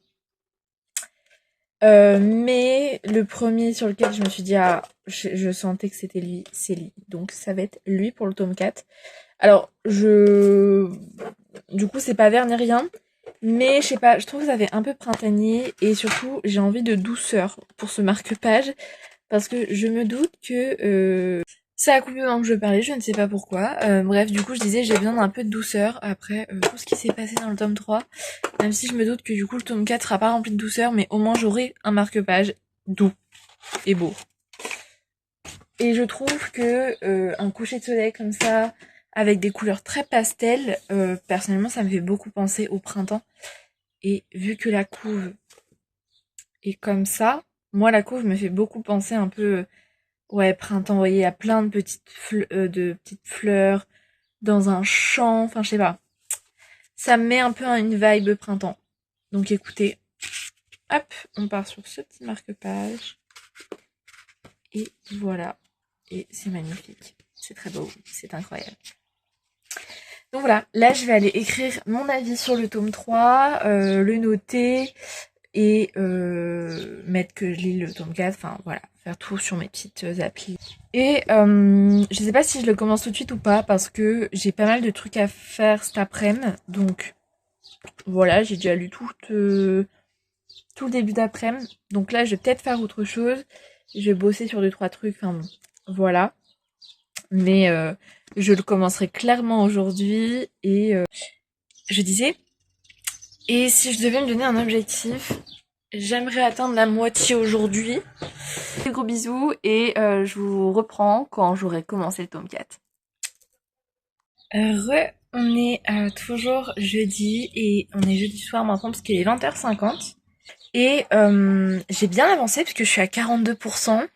Mais le premier sur lequel je me suis dit, ah, je sentais que c'était lui, c'est lui. Donc ça va être lui pour le tome 4. Alors, du coup, c'est pas vert ni rien. Mais je sais pas, je trouve que ça fait un peu printanier. Et surtout, j'ai envie de douceur pour ce marque-page. Parce que je me doute que... ça a coupé pendant que je parlais, je ne sais pas pourquoi. Bref, du coup, je disais, j'ai besoin d'un peu de douceur après tout ce qui s'est passé dans le tome 3. Même si je me doute que du coup, le tome 4 sera pas rempli de douceur, mais au moins j'aurai un marque-page doux et beau. Et je trouve que un coucher de soleil comme ça, avec des couleurs très pastel, personnellement, ça me fait beaucoup penser au printemps. Et vu que la couve est comme ça, moi, la couve me fait beaucoup penser un peu... ouais, printemps, vous voyez, il y a plein de petites fleurs dans un champ, enfin je sais pas. Ça me met un peu une vibe printemps. Donc écoutez, hop, on part sur ce petit marque-page. Et voilà. Et c'est magnifique. C'est très beau, c'est incroyable. Donc voilà, là je vais aller écrire mon avis sur le tome 3, le noter et mettre que je lis le tome 4, enfin voilà, faire tout sur mes petites applis. Et je sais pas si je le commence tout de suite ou pas parce que j'ai pas mal de trucs à faire cet après-midi, donc voilà, j'ai déjà lu tout le début d'après-midi, donc là je vais peut-être faire autre chose, je vais bosser sur 2-3 trucs, enfin bon, voilà. Mais je le commencerai clairement aujourd'hui et je disais, et si je devais me donner un objectif, j'aimerais atteindre la moitié aujourd'hui. Des gros bisous et je vous reprends quand j'aurai commencé le tome 4. On est toujours jeudi et on est jeudi soir maintenant parce qu'il est 20h50. Et j'ai bien avancé parce que je suis à 42%.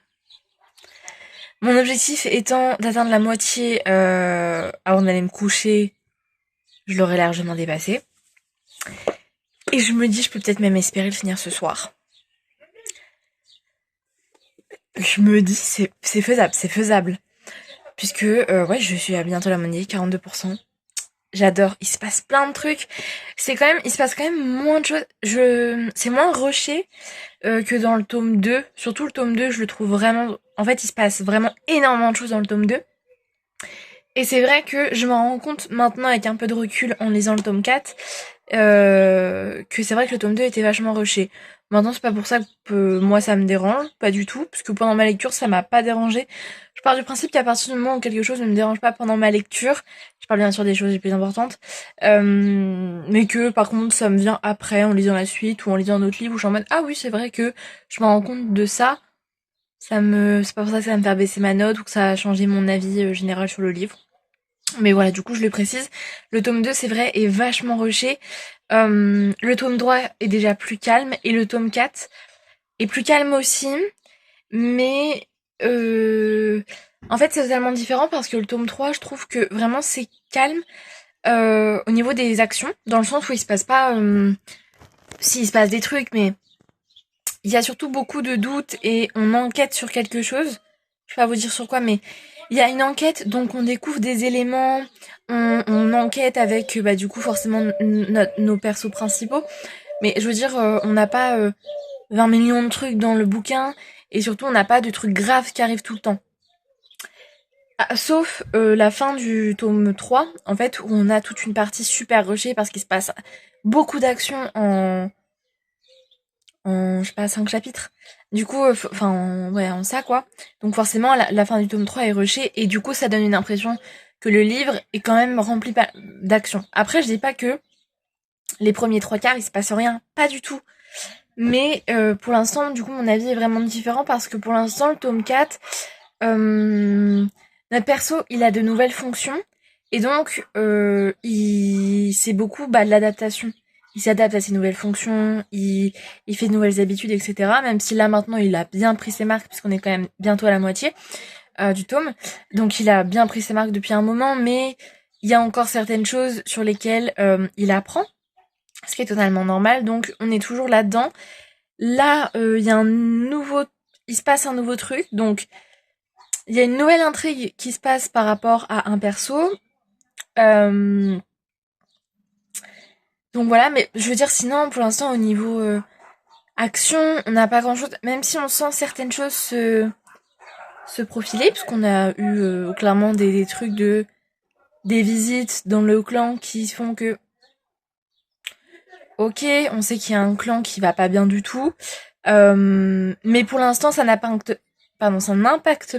Mon objectif étant d'atteindre la moitié avant d'aller me coucher, je l'aurais largement dépassé. Et je me dis, je peux peut-être même espérer le finir ce soir. Je me dis, c'est faisable, c'est faisable. Puisque, ouais, je suis à bientôt la moitié, 42%. J'adore, il se passe plein de trucs. Il se passe quand même moins de choses. C'est moins rushé que dans le tome 2. Surtout le tome 2, je le trouve vraiment... En fait, il se passe vraiment énormément de choses dans le tome 2. Et c'est vrai que je m'en rends compte maintenant avec un peu de recul en lisant le tome 4 que c'est vrai que le tome 2 était vachement rushé. Maintenant, c'est pas pour ça que moi ça me dérange, pas du tout, parce que pendant ma lecture ça m'a pas dérangé. Je pars du principe qu'à partir du moment où quelque chose ne me dérange pas pendant ma lecture, je parle bien sûr des choses les plus importantes, mais que par contre ça me vient après en lisant la suite ou en lisant un autre livre où je suis en mode ah oui c'est vrai que je me rends compte de ça, c'est pas pour ça que ça va me faire baisser ma note ou que ça a changé mon avis général sur le livre. Mais voilà, du coup, je le précise. Le tome 2, c'est vrai, est vachement rushé. Le tome 3 est déjà plus calme. Et le tome 4 est plus calme aussi. Mais en fait, c'est totalement différent parce que le tome 3, je trouve que vraiment c'est calme. au niveau des actions, dans le sens où il se passe pas... si, il se passe des trucs, mais il y a surtout beaucoup de doutes et on enquête sur quelque chose. Je vais pas vous dire sur quoi, mais il y a une enquête, donc on découvre des éléments, on enquête avec, bah, du coup, forcément, nos persos principaux. Mais je veux dire, on n'a pas 20 millions de trucs dans le bouquin, et surtout, on n'a pas de trucs graves qui arrivent tout le temps. Ah, sauf la fin du tome 3, en fait, où on a toute une partie super rushée parce qu'il se passe beaucoup d'actions en je sais pas, 5 chapitres. Du coup, enfin, ouais, en ça, quoi. Donc forcément, la fin du tome 3 est rushée, et du coup, ça donne une impression que le livre est quand même rempli d'action. Après, je dis pas que les premiers trois quarts, il se passe rien. Pas du tout. Mais pour l'instant, du coup, mon avis est vraiment différent parce que pour l'instant, le tome 4, notre perso, il a de nouvelles fonctions. Et donc, c'est beaucoup de l'adaptation. Il s'adapte à ses nouvelles fonctions, il fait de nouvelles habitudes, etc. Même si là, maintenant, il a bien pris ses marques, puisqu'on est quand même bientôt à la moitié du tome. Donc, il a bien pris ses marques depuis un moment, mais il y a encore certaines choses sur lesquelles il apprend, ce qui est totalement normal. Donc, on est toujours là-dedans. Là, il y a il se passe un nouveau truc, donc il y a une nouvelle intrigue qui se passe par rapport à un perso. Euh, donc voilà, mais je veux dire, sinon, pour l'instant, au niveau action, on n'a pas grand-chose, même si on sent certaines choses se profiler, puisqu'on a eu clairement des trucs des visites dans le clan qui font que, ok, on sait qu'il y a un clan qui va pas bien du tout, mais pour l'instant, ça n'impacte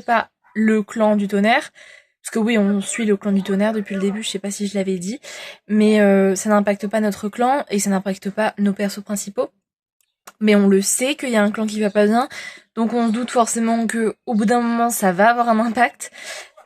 pas le clan du tonnerre. Parce que oui, on suit le clan du tonnerre depuis le début, je sais pas si je l'avais dit, mais ça n'impacte pas notre clan et ça n'impacte pas nos persos principaux. Mais on le sait qu'il y a un clan qui va pas bien, donc on se doute forcément que au bout d'un moment ça va avoir un impact.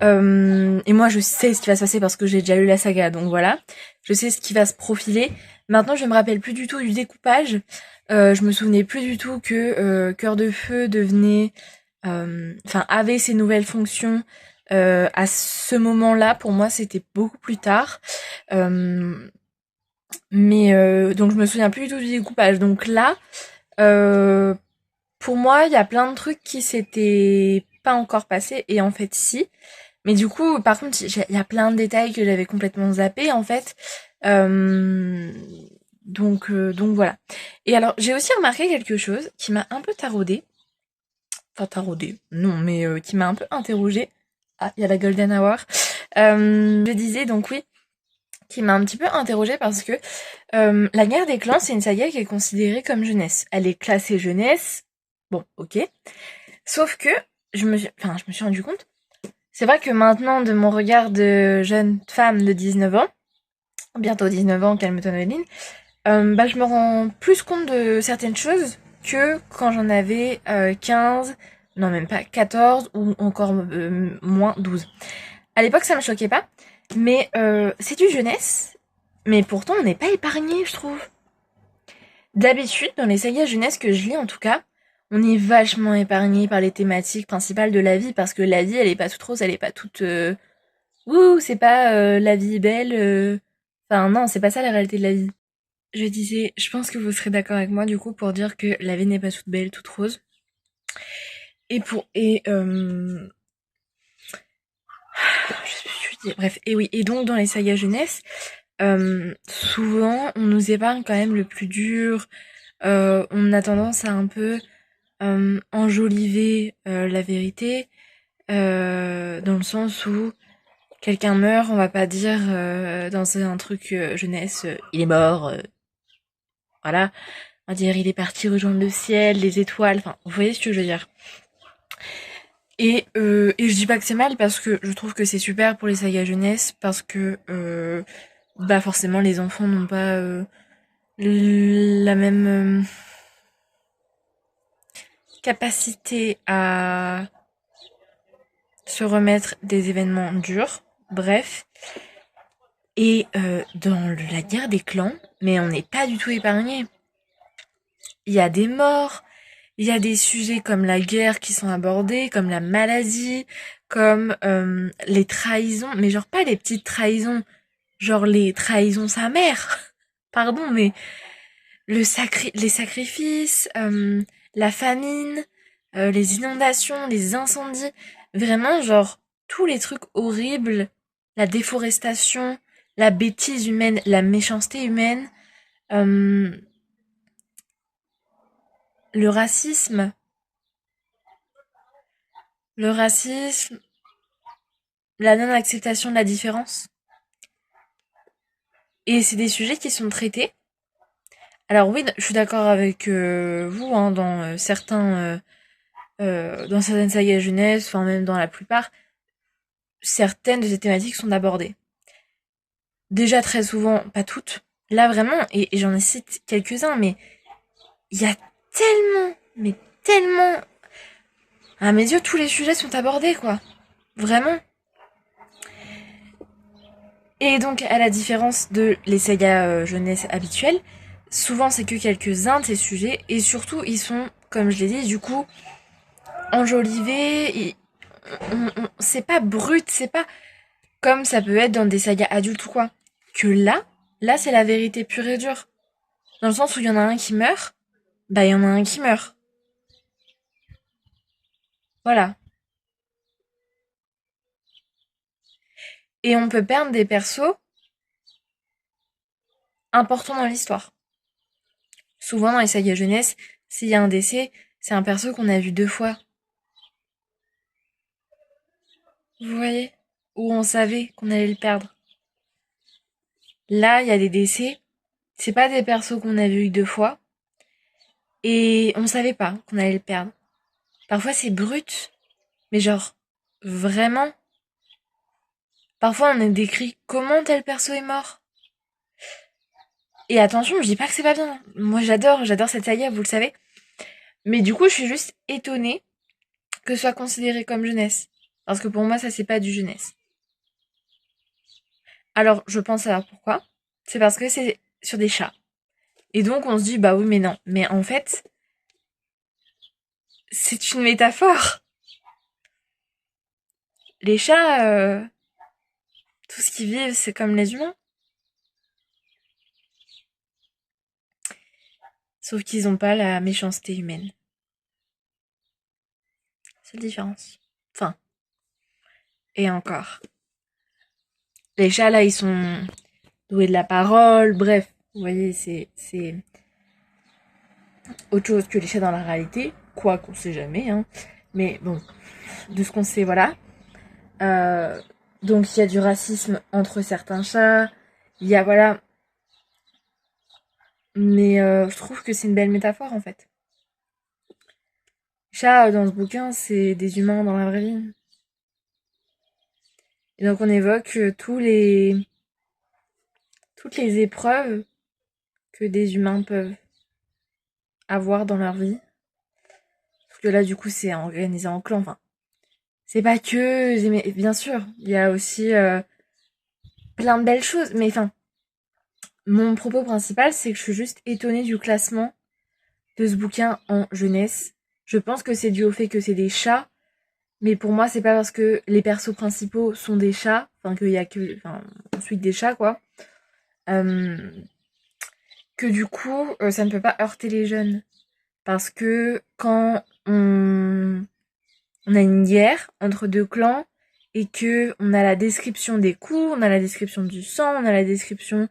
Et moi je sais ce qui va se passer parce que j'ai déjà lu la saga, donc voilà, je sais ce qui va se profiler. Maintenant je me rappelle plus du tout du découpage. Je me souvenais plus du tout que Cœur de Feu devenait, avait ses nouvelles fonctions. À ce moment-là, pour moi, c'était beaucoup plus tard. Mais donc je me souviens plus du tout du découpage. Donc là, euh, pour moi, il y a plein de trucs qui s'étaient pas encore passés et en fait si. Mais du coup, par contre, il y a plein de détails que j'avais complètement zappés en fait. Euh, donc voilà. Et alors, j'ai aussi remarqué quelque chose qui m'a un peu taraudé. Enfin taraudé, non, mais qui m'a un peu interrogée. Ah, il y a la Golden Hour. Je disais donc oui, qui m'a un petit peu interrogée parce que la guerre des clans, c'est une saga qui est considérée comme jeunesse. Elle est classée jeunesse. Bon, ok. Sauf que je me suis rendu compte. C'est vrai que maintenant, de mon regard de jeune femme de 19 ans, bientôt 19 ans, calme-toi Noéline, je me rends plus compte de certaines choses que quand j'en avais 15, non même pas 14 ou encore moins 12. À l'époque, ça me choquait pas, mais c'est du jeunesse, mais pourtant on n'est pas épargné, je trouve. D'habitude, dans les sagas jeunesse que je lis en tout cas, on est vachement épargné par les thématiques principales de la vie, parce que la vie, elle est pas toute rose, elle est pas toute... Ouh, c'est pas la vie est belle... Enfin non, c'est pas ça la réalité de la vie. Je disais, je pense que vous serez d'accord avec moi du coup pour dire que la vie n'est pas toute belle, toute rose. Et pour... Et... Bref, et oui, et donc dans les sagas jeunesse, souvent on nous épargne quand même le plus dur. On a tendance à un peu enjoliver la vérité, dans le sens où quelqu'un meurt, on va pas dire dans un truc jeunesse, il est mort, voilà. On va dire il est parti rejoindre le ciel, les étoiles, enfin, vous voyez ce que je veux dire. Et je dis pas que c'est mal parce que je trouve que c'est super pour les sagas jeunesse parce que forcément les enfants n'ont pas la même capacité à se remettre des événements durs, bref. Et dans la guerre des clans, mais on n'est pas du tout épargné. Il y a des morts, il y a des sujets comme la guerre qui sont abordés, comme la maladie, comme les trahisons, mais genre pas les petites trahisons, Genre les trahisons sa mère. Pardon, mais les sacrifices, la famine, les inondations, les incendies, vraiment genre tous les trucs horribles, la déforestation, la bêtise humaine, la méchanceté humaine, euh, le racisme, le racisme, la non-acceptation de la différence. Et c'est des sujets qui sont traités. Alors oui, je suis d'accord avec vous, hein, dans certaines sagas jeunesse, enfin même dans la plupart, certaines de ces thématiques sont abordées. Déjà très souvent, pas toutes. Là vraiment, et j'en ai cité quelques-uns, mais il y a mais tellement, à mes yeux, tous les sujets sont abordés, quoi. Vraiment. Et donc, à la différence de les sagas jeunesse habituelles, souvent c'est que quelques-uns de ces sujets, et surtout ils sont, comme je l'ai dit, du coup, enjolivés, c'est pas brut, c'est pas comme ça peut être dans des sagas adultes ou quoi. Que là c'est la vérité pure et dure. Dans le sens où il y en a un qui meurt, bah il y en a un qui meurt. Voilà. Et on peut perdre des persos importants dans l'histoire. Souvent dans les sagas jeunesse, s'il y a un décès, c'est un perso qu'on a vu deux fois. Vous voyez? Où on savait qu'on allait le perdre. Là, il y a des décès, c'est pas des persos qu'on a vus deux fois, et on savait pas qu'on allait le perdre. Parfois c'est brut, mais genre, vraiment. Parfois on est décrit comment tel perso est mort. Et attention, je dis pas que c'est pas bien. Moi j'adore cette saga, vous le savez. Mais du coup, je suis juste étonnée que ce soit considéré comme jeunesse. Parce que pour moi, ça c'est pas du jeunesse. Alors, je pense savoir pourquoi. C'est parce que c'est sur des chats. Et donc on se dit, bah oui, mais non. Mais en fait, c'est une métaphore. Les chats, tout ce qu'ils vivent, c'est comme les humains. Sauf qu'ils ont pas la méchanceté humaine. C'est la différence. Enfin, et encore. Les chats, là, ils sont doués de la parole, bref. Vous voyez, c'est autre chose que les chats dans la réalité. Quoi qu'on sait jamais, hein. Mais bon, de ce qu'on sait, voilà. Euh, donc, il y a du racisme entre certains chats. Il y a, voilà. Mais je trouve que c'est une belle métaphore, en fait. Chats, dans ce bouquin, c'est des humains dans la vraie vie. Et donc, on évoque toutes les épreuves que des humains peuvent avoir dans leur vie. Parce que là, du coup, c'est organisé en clan. Enfin, c'est pas que... Mais bien sûr, il y a aussi plein de belles choses. Mais enfin, mon propos principal, c'est que je suis juste étonnée du classement de ce bouquin en jeunesse. Je pense que c'est dû au fait que c'est des chats. Mais pour moi, c'est pas parce que les persos principaux sont des chats. Enfin, qu'il y a que... Enfin, ensuite des chats, quoi. Euh, que du coup, ça ne peut pas heurter les jeunes. Parce que quand on a une guerre entre deux clans et que on a la description des coups, on a la description du sang, on a la description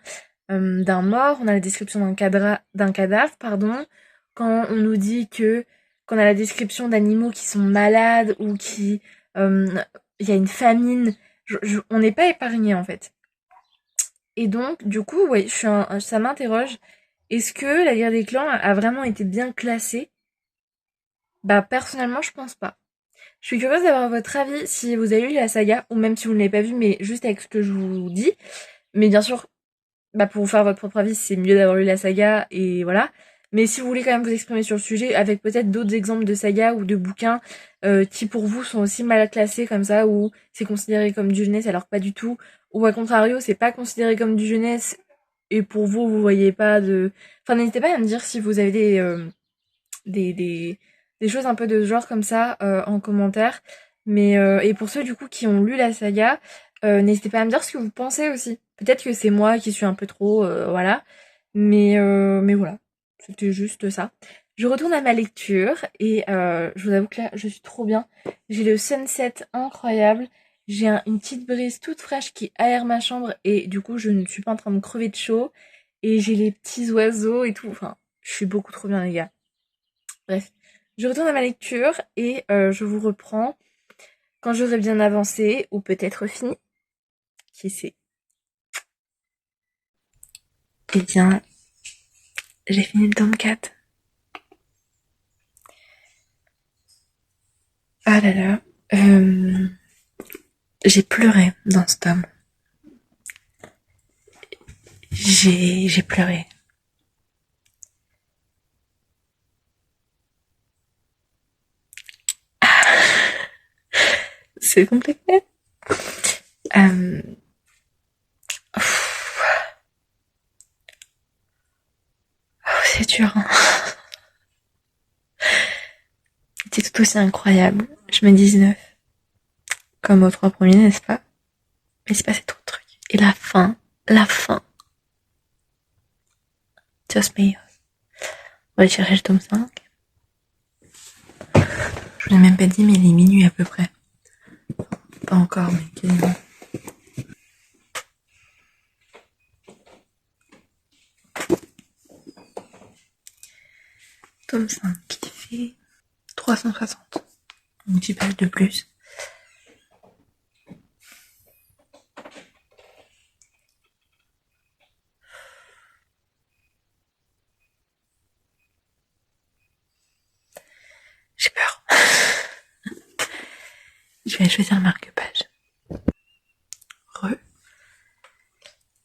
d'un mort, on a la description d'un cadavre, pardon. Quand on nous dit que qu'on a la description d'animaux qui sont malades ou qui euh, il y a une famine, on n'est pas épargné en fait. Et donc, du coup, ouais, ça m'interroge. Est-ce que la guerre des clans a vraiment été bien classée? Bah personnellement, je pense pas. Je suis curieuse d'avoir votre avis si vous avez lu la saga, ou même si vous ne l'avez pas vue, mais juste avec ce que je vous dis. Mais bien sûr, bah pour vous faire votre propre avis, c'est mieux d'avoir lu la saga, et voilà. Mais si vous voulez quand même vous exprimer sur le sujet, avec peut-être d'autres exemples de sagas ou de bouquins qui pour vous sont aussi mal classés comme ça, ou c'est considéré comme du jeunesse alors que pas du tout, ou à contrario, c'est pas considéré comme du jeunesse, et pour vous, vous voyez pas de... Enfin, n'hésitez pas à me dire si vous avez des, des, des choses un peu de ce genre comme ça en commentaire. Mais et pour ceux du coup qui ont lu la saga, n'hésitez pas à me dire ce que vous pensez aussi. Peut-être que c'est moi qui suis un peu trop, voilà. Mais voilà, c'était juste ça. Je retourne à ma lecture et je vous avoue que là, je suis trop bien. J'ai le sunset incroyable. J'ai une petite brise toute fraîche qui aère ma chambre et du coup, je ne suis pas en train de crever de chaud. Et j'ai les petits oiseaux et tout. Enfin, je suis beaucoup trop bien, les gars. Bref, je retourne à ma lecture et je vous reprends quand j'aurai bien avancé ou peut-être fini. Qui sait? Eh bien, j'ai fini le tome 4. Ah là là. J'ai pleuré dans ce tome. J'ai pleuré. C'est compliqué. Euh, c'est dur. Hein. C'est tout aussi incroyable. Je mets 19. Comme aux 3 premiers, n'est-ce pas? Mais c'est passé trop de trucs. Et la fin. La fin. Just me. On va aller chercher le tome 5. Je vous l'ai même pas dit, mais il est minuit à peu près. Pas encore, mais quasiment. Tome 5 qui fait 360. Donc 10 pages de plus. J'ai peur. Je vais choisir un marque-page.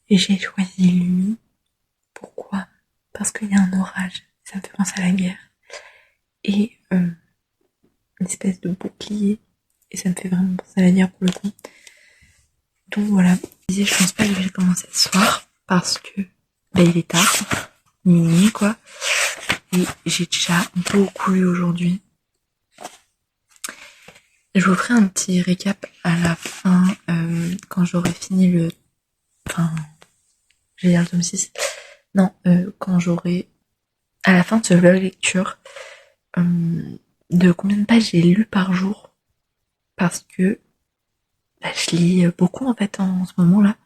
Et j'ai choisi lui. Pourquoi? Parce qu'il y a un orage. Ça me fait penser à la guerre. Et une espèce de bouclier. Et ça me fait vraiment penser à la guerre pour le coup. Donc voilà. Je pense pas que je vais commencer ce soir. Parce que il est tard. Minuit quoi. Et j'ai déjà beaucoup lu aujourd'hui. Je vous ferai un petit récap à la fin, quand j'aurai fini le... Enfin, je vais dire le tome 6. Non, quand j'aurai... À la fin de ce vlog lecture, de combien de pages j'ai lu par jour. Parce que je lis beaucoup en fait en ce moment-là.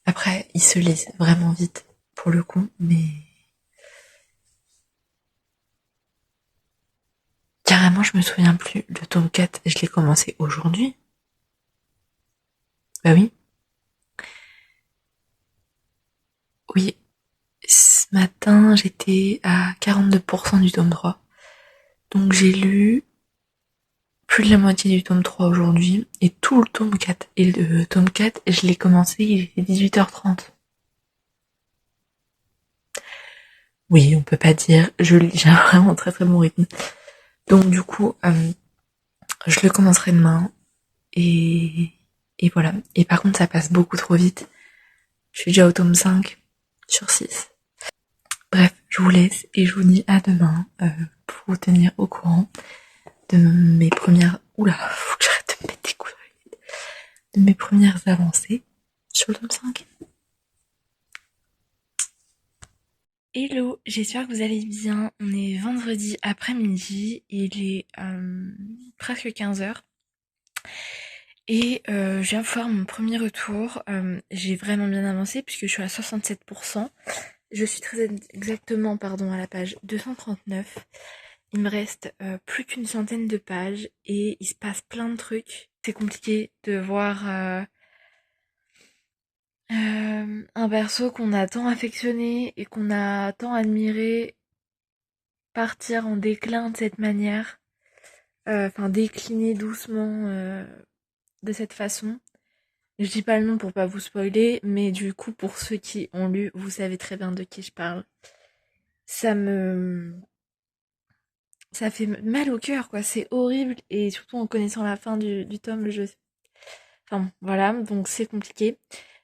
Après, ils se lisent vraiment vite pour le coup, mais... Carrément, je me souviens plus. Le tome 4, je l'ai commencé aujourd'hui. Bah oui. Oui. Ce matin, j'étais à 42% du tome 3. Donc j'ai lu plus de la moitié du tome 3 aujourd'hui et tout le tome 4. Et le tome 4, je l'ai commencé, il était 18h30. Oui, on peut pas dire, j'ai vraiment un très très bon rythme. Donc du coup, je le commencerai demain et, et voilà. Et par contre, ça passe beaucoup trop vite. Je suis déjà au tome 5 sur 6. Bref, je vous laisse et je vous dis à demain pour vous tenir au courant de mes premières... Oula, faut que j'arrête de me mettre des coups de mes premières avancées sur le tome 5. Hello, j'espère que vous allez bien. On est vendredi après-midi, il est presque 15h. Et je viens faire mon premier retour. J'ai vraiment bien avancé puisque je suis à 67%. Je suis très exactement à la page 239. Il me reste plus qu'une centaine de pages et il se passe plein de trucs. C'est compliqué de voir un perso qu'on a tant affectionné et qu'on a tant admiré partir en déclin de cette manière. Enfin, décliner doucement de cette façon. Je dis pas le nom pour pas vous spoiler, mais du coup, pour ceux qui ont lu, vous savez très bien de qui je parle. Ça me... Ça fait mal au cœur, quoi. C'est horrible. Et surtout en connaissant la fin du tome, Enfin, voilà, donc c'est compliqué.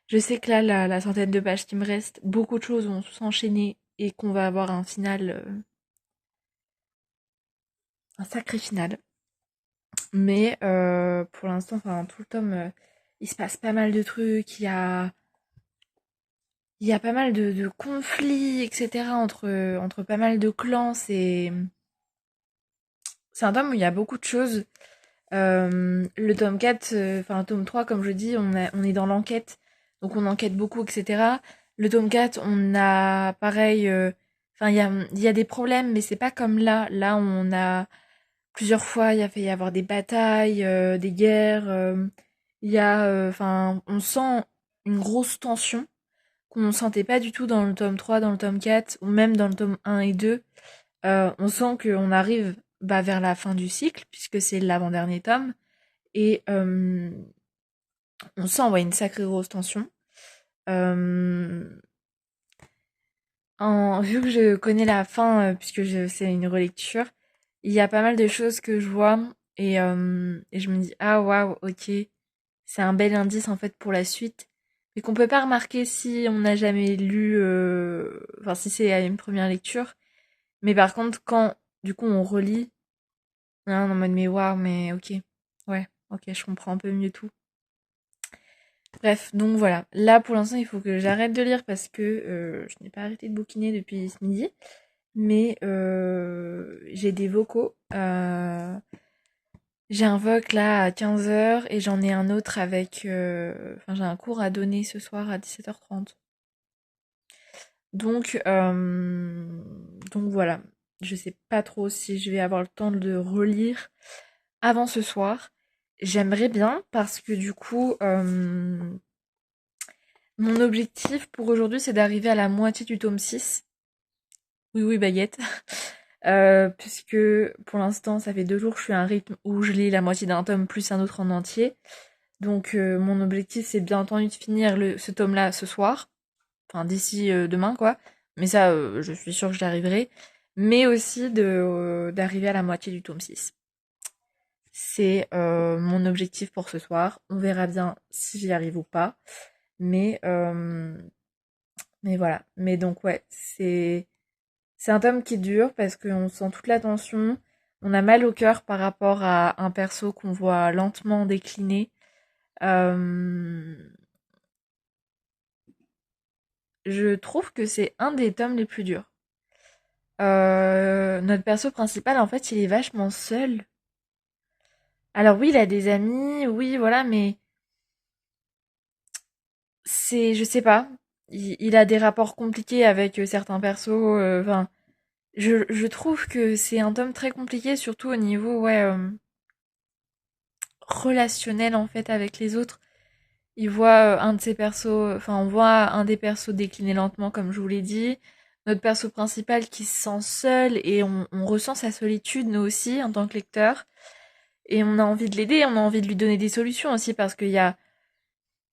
Je sais que là, la centaine de pages qui me reste, beaucoup de choses vont s'enchaîner et qu'on va avoir un final... un sacré final. Mais pour l'instant, enfin, tout le tome, il se passe pas mal de trucs. Il y a il y a pas mal de conflits, etc. entre pas mal de clans. C'est un tome où il y a beaucoup de choses. Le tome 4, enfin le tome 3, comme je dis, on est dans l'enquête. Donc on enquête beaucoup, etc. Le tome 4, on a pareil. Enfin, il y a des problèmes, mais c'est pas comme là. Là, on a plusieurs fois, il y a fait y avoir des batailles, des guerres. Il y a. Enfin, on sent une grosse tension qu'on ne sentait pas du tout dans le tome 3, dans le tome 4, ou même dans le tome 1 et 2. On sent qu'on arrive bah, vers la fin du cycle, puisque c'est l'avant-dernier tome. Et on sent ouais, une sacrée grosse tension. Euh, vu que je connais la fin, puisque c'est une relecture, il y a pas mal de choses que je vois et je me dis ah waouh ok c'est un bel indice en fait pour la suite, mais qu'on peut pas remarquer si on n'a jamais lu, enfin si c'est à une première lecture. Mais par contre quand du coup on relit, hein, en mode mais waouh mais ok ouais ok je comprends un peu mieux tout. Bref, donc voilà. Là, pour l'instant, il faut que j'arrête de lire parce que je n'ai pas arrêté de bouquiner depuis ce midi. Mais j'ai des vocaux. J'ai un voc là à 15 h et j'en ai un autre avec... Enfin, j'ai un cours à donner ce soir à 17 h 30. Donc, donc voilà. Je sais pas trop si je vais avoir le temps de relire avant ce soir. J'aimerais bien parce que du coup... mon objectif pour aujourd'hui, c'est d'arriver à la moitié du tome 6. Oui, oui, baguette. Puisque pour l'instant, ça fait 2 jours que je suis à un rythme où je lis la moitié d'un tome plus un autre en entier. Donc mon objectif, c'est bien entendu de finir ce tome-là ce soir. Enfin, d'ici demain, quoi. Mais ça, je suis sûre que j'y arriverai. Mais aussi d'arriver à la moitié du tome 6. C'est mon objectif pour ce soir. On verra bien si j'y arrive ou pas. Mais, euh, mais voilà. Mais donc ouais, c'est un tome qui dure parce qu'on sent toute la tension. On a mal au cœur par rapport à un perso qu'on voit lentement décliner. Euh, je trouve que c'est un des tomes les plus durs. Notre perso principal, en fait, il est vachement seul. Alors oui, il a des amis, oui, voilà, mais je sais pas. Il a des rapports compliqués avec certains persos. Enfin, je trouve que c'est un tome très compliqué, surtout au niveau, ouais, relationnel en fait avec les autres. Il voit un de ses persos, enfin on voit un des persos décliner lentement comme je vous l'ai dit. Notre perso principal qui se sent seul et on ressent sa solitude nous aussi en tant que lecteur. Et on a envie de l'aider, on a envie de lui donner des solutions aussi parce qu'il y a,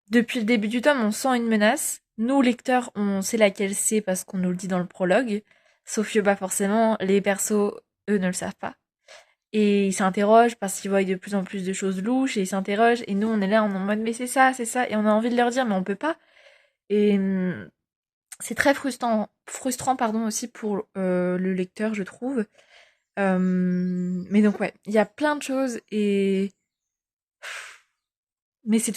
depuis le début du tome, on sent une menace. Nous, lecteurs, on sait laquelle c'est parce qu'on nous le dit dans le prologue. Sauf que, bah, forcément, les persos, eux, ne le savent pas. Et ils s'interrogent parce qu'ils voient de plus en plus de choses louches et ils s'interrogent. Et nous, on est là, on est en mode, mais c'est ça, c'est ça. Et on a envie de leur dire, mais on peut pas. Et c'est très frustrant pardon, aussi pour le lecteur, je trouve. Mais donc, ouais, il y a plein de choses et. Mais c'est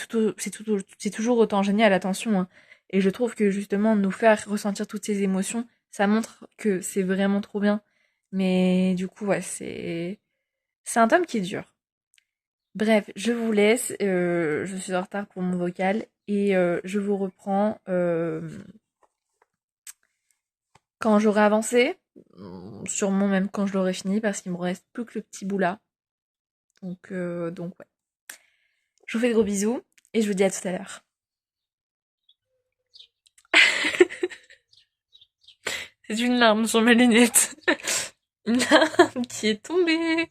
toujours autant génial, attention. Hein. Et je trouve que justement, nous faire ressentir toutes ces émotions, ça montre que c'est vraiment trop bien. Mais du coup, ouais, c'est un tome qui est dur. Bref, je vous laisse. Je suis en retard pour mon vocal et je vous reprends quand j'aurai avancé. Sûrement même quand je l'aurai fini parce qu'il me reste plus que le petit bout là. Donc ouais. Je vous fais de gros bisous et je vous dis à tout à l'heure. C'est une larme sur ma lunette. Une larme qui est tombée.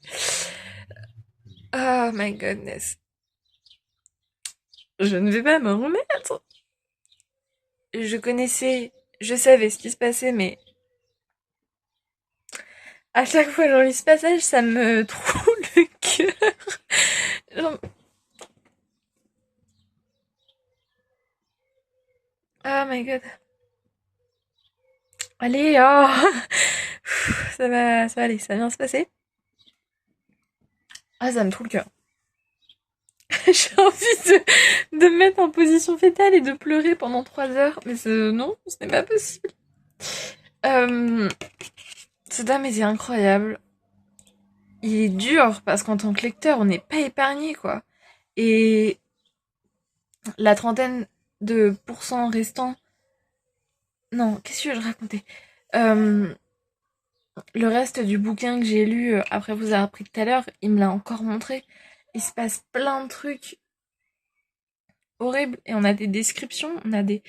Oh my goodness. Je ne vais pas me remettre. Je connaissais, je savais ce qui se passait, mais à chaque fois que je lis ce passage, ça me trouve le cœur. Genre- Oh my god. Allez, oh. Ça va aller, ça va bien se passer. Ah, ça me trouve le cœur. j'ai envie de me mettre en position fétale et de pleurer pendant 3 heures, mais non, ce n'est pas possible. Ce tome était incroyable. Il est dur parce qu'en tant que lecteur, on n'est pas épargné, quoi. Et la trentaine de pourcents restants. Non, qu'est-ce que je racontais? Euh, le reste du bouquin que j'ai lu après vous avoir pris tout à l'heure, il me l'a encore montré. Il se passe plein de trucs horribles et on a des descriptions, on a des.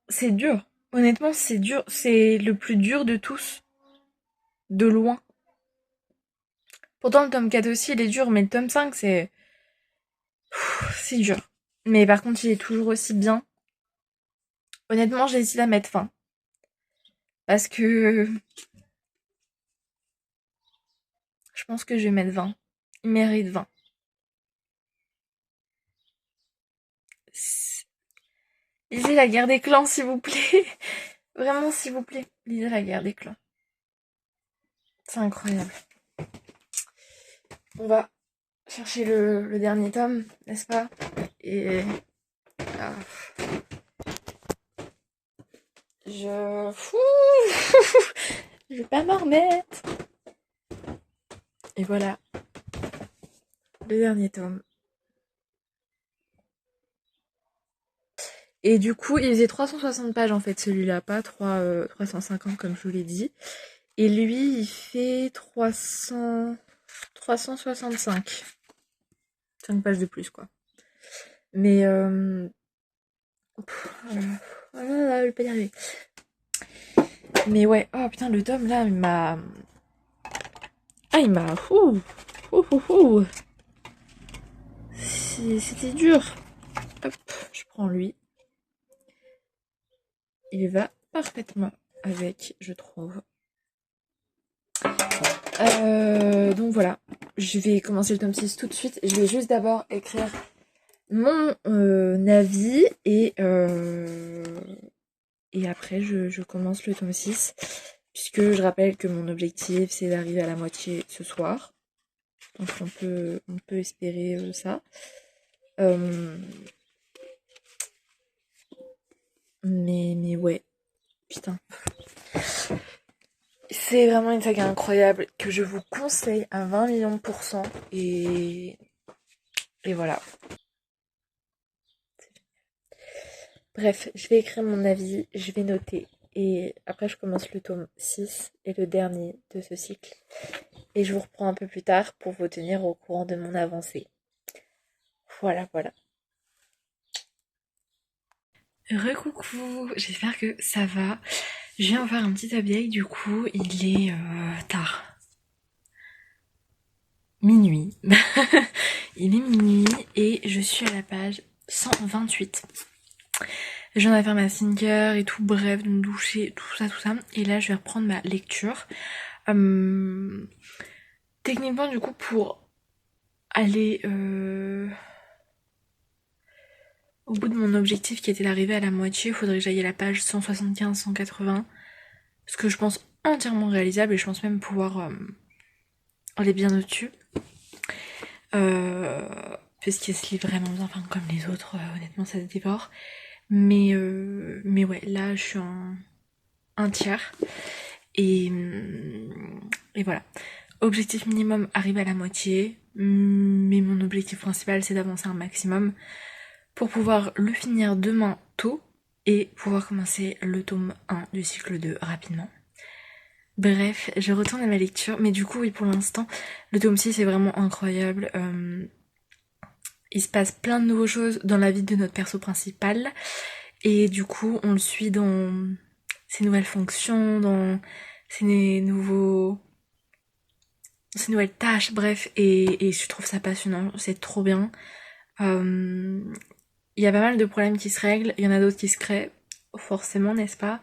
C'est dur. Honnêtement, c'est dur. C'est le plus dur de tous. De loin. Pourtant, le tome 4 aussi, il est dur, mais le tome 5, c'est. C'est dur. Mais par contre, il est toujours aussi bien. Honnêtement, j'ai essayé à mettre fin. Parce que. Je pense que je vais mettre 20. Il mérite 20. Lisez La Guerre des Clans, s'il vous plaît. Vraiment, s'il vous plaît. Lisez La Guerre des Clans. C'est incroyable. On va chercher le dernier tome, n'est-ce pas? Et. Ah. Je. Je vais pas m'en remettre. Et voilà. Le dernier tome. Et du coup, il faisait 360 pages en fait, celui-là, pas 350 comme je vous l'ai dit. Et lui, il fait 365. 5 pages de plus, quoi. Mais je vais pas y arriver. Mais ouais, oh putain, le tome là, il m'a. Ah, il m'a. C'était dur. Hop, je prends lui. Il va parfaitement avec, je trouve. Donc voilà, je vais commencer le tome 6 tout de suite. Je vais juste d'abord écrire mon avis et après je commence le tome 6. Puisque je rappelle que mon objectif c'est d'arriver à la moitié ce soir. Donc on peut espérer ça. Mais ouais, putain. C'est vraiment une saga incroyable que je vous conseille à 20 millions de pourcents. Et voilà. Bref, je vais écrire mon avis, je vais noter. Et après, je commence le tome 6 et le dernier de ce cycle. Et je vous reprends un peu plus tard pour vous tenir au courant de mon avancée. Voilà, voilà. Recoucou, j'espère que ça va. Je viens en faire un petit update, du coup, il est tard. Minuit. Il est minuit et je suis à la page 128. J'en ai fait ma skincare et tout, bref, de me doucher, tout ça. Et là, je vais reprendre ma lecture. Techniquement, du coup, pour aller au bout de mon objectif qui était d'arriver à la moitié, il faudrait que j'aille à la page 175-180. Ce que je pense entièrement réalisable et je pense même pouvoir aller bien au-dessus. Puisqu'il se lit vraiment bien, enfin comme les autres, honnêtement ça se dévore. Mais ouais, là je suis en un tiers. Et voilà. Objectif minimum, arriver à la moitié. Mais mon objectif principal c'est d'avancer un maximum pour pouvoir le finir demain tôt et pouvoir commencer le tome 1 du cycle 2 rapidement. Bref, je retourne à ma lecture, mais du coup oui pour l'instant, le tome 6 est vraiment incroyable. Il se passe plein de nouvelles choses dans la vie de notre perso principal et du coup on le suit dans ses nouvelles fonctions, dans ses nouvelles tâches, bref, et je trouve ça passionnant, c'est trop bien. Il y a pas mal de problèmes qui se règlent, il y en a d'autres qui se créent, forcément, n'est-ce pas?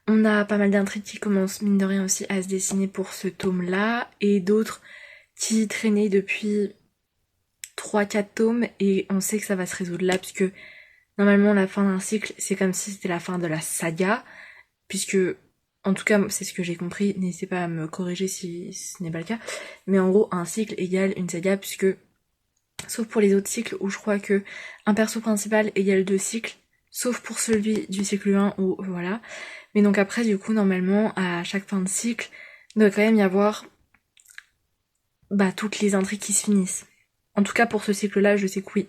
On a pas mal d'intrigues qui commencent, mine de rien, aussi à se dessiner pour ce tome-là, et d'autres qui traînaient depuis 3-4 tomes, et on sait que ça va se résoudre là, puisque normalement, la fin d'un cycle, c'est comme si c'était la fin de la saga, puisque, en tout cas, c'est ce que j'ai compris, n'hésitez pas à me corriger si ce n'est pas le cas, mais en gros, un cycle égale une saga, puisque Sauf pour les autres cycles où je crois que un perso principal égale 2 cycles, sauf pour celui du cycle 1 où voilà. Mais donc après du coup normalement à chaque fin de cycle, il doit quand même y avoir toutes les intrigues qui se finissent. En tout cas pour ce cycle-là, je sais que oui.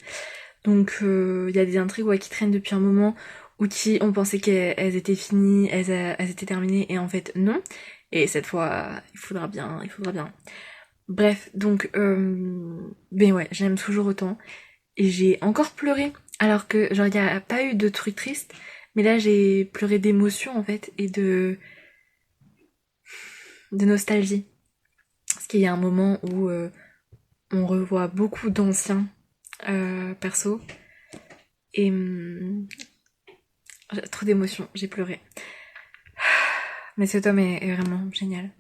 Donc il y a des intrigues qui traînent depuis un moment ou qui on pensait qu'elles étaient finies, elles étaient terminées et en fait non. Et cette fois, il faudra bien. Bref, donc ben ouais, j'aime toujours autant. Et j'ai encore pleuré alors que genre il y a pas eu de trucs tristes, mais là j'ai pleuré d'émotion en fait et de nostalgie. Parce qu'il y a un moment où on revoit beaucoup d'anciens persos et trop d'émotions, j'ai pleuré. Mais ce tome est vraiment génial.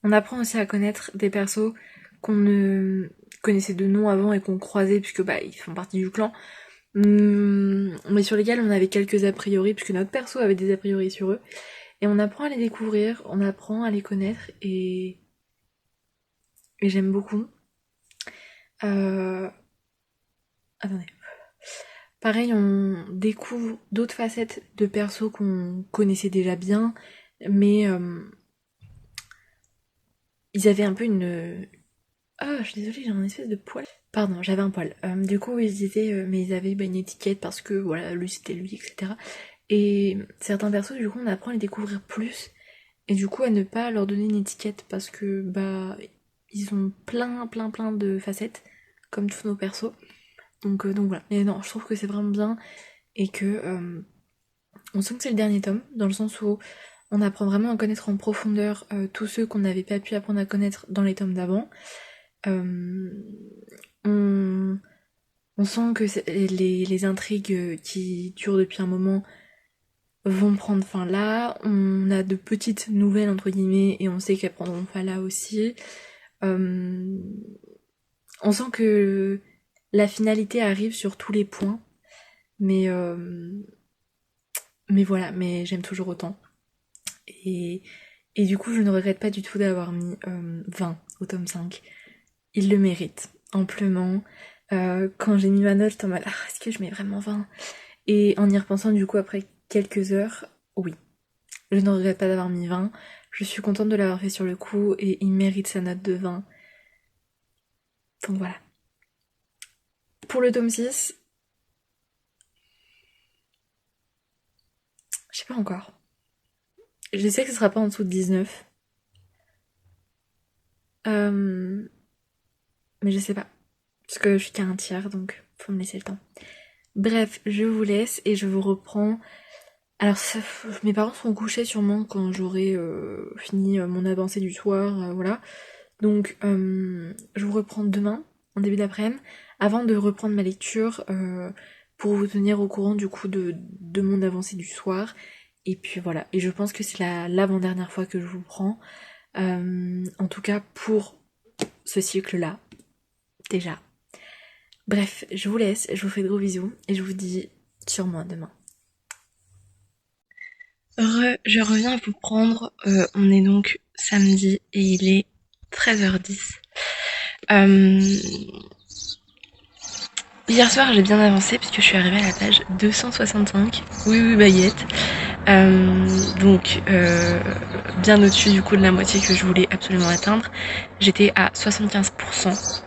On apprend aussi à connaître des persos qu'on ne connaissait de nom avant et qu'on croisait puisque ils font partie du clan, mais sur lesquels on avait quelques a priori puisque notre perso avait des a priori sur eux. Et on apprend à les découvrir, on apprend à les connaître et j'aime beaucoup. Attendez. Pareil, on découvre d'autres facettes de persos qu'on connaissait déjà bien, mais ils avaient un peu une... Ah, je suis désolée, j'ai un espèce de poil. Pardon, j'avais un poil. Du coup, ils disaient, mais ils avaient une étiquette parce que, voilà, lui c'était lui, etc. Et certains persos, du coup, on apprend à les découvrir plus, et du coup, à ne pas leur donner une étiquette parce que, ils ont plein de facettes, comme tous nos persos. Donc voilà. Mais non, je trouve que c'est vraiment bien, et que on sent que c'est le dernier tome, dans le sens où on apprend vraiment à connaître en profondeur tous ceux qu'on n'avait pas pu apprendre à connaître dans les tomes d'avant. On, on sent que les intrigues qui durent depuis un moment vont prendre fin là. On a de petites nouvelles entre guillemets et on sait qu'elles prendront fin là aussi. On sent que la finalité arrive sur tous les points, mais voilà, mais j'aime toujours autant. Et, et du coup, je ne regrette pas du tout d'avoir mis 20 au tome 5. Il le mérite, amplement. Quand j'ai mis ma note, j'étais en mode, est-ce que je mets vraiment 20? Et en y repensant, du coup, après quelques heures, oui. Je ne regrette pas d'avoir mis 20. Je suis contente de l'avoir fait sur le coup et il mérite sa note de 20. Donc voilà. Pour le tome 6, je sais pas encore. Je sais que ce sera pas en dessous de 19. Mais je sais pas. Parce que je suis qu'à un tiers, donc faut me laisser le temps. Bref, je vous laisse et je vous reprends. Alors, mes parents seront couchés sûrement quand j'aurai fini mon avancée du soir, voilà. Donc, je vous reprends demain, en début d'après-midi, avant de reprendre ma lecture, pour vous tenir au courant du coup de mon avancée du soir. Et puis voilà, et je pense que c'est l'avant-dernière fois que je vous prends. En tout cas, pour ce cycle-là, déjà. Bref, je vous laisse, je vous fais de gros bisous, et je vous dis sûrement à demain. Je reviens vous prendre, on est donc samedi et il est 13h10. Hier soir j'ai bien avancé puisque je suis arrivée à la page 265. Oui, baguette. Donc bien au-dessus du coup de la moitié que je voulais absolument atteindre. J'étais à 75%.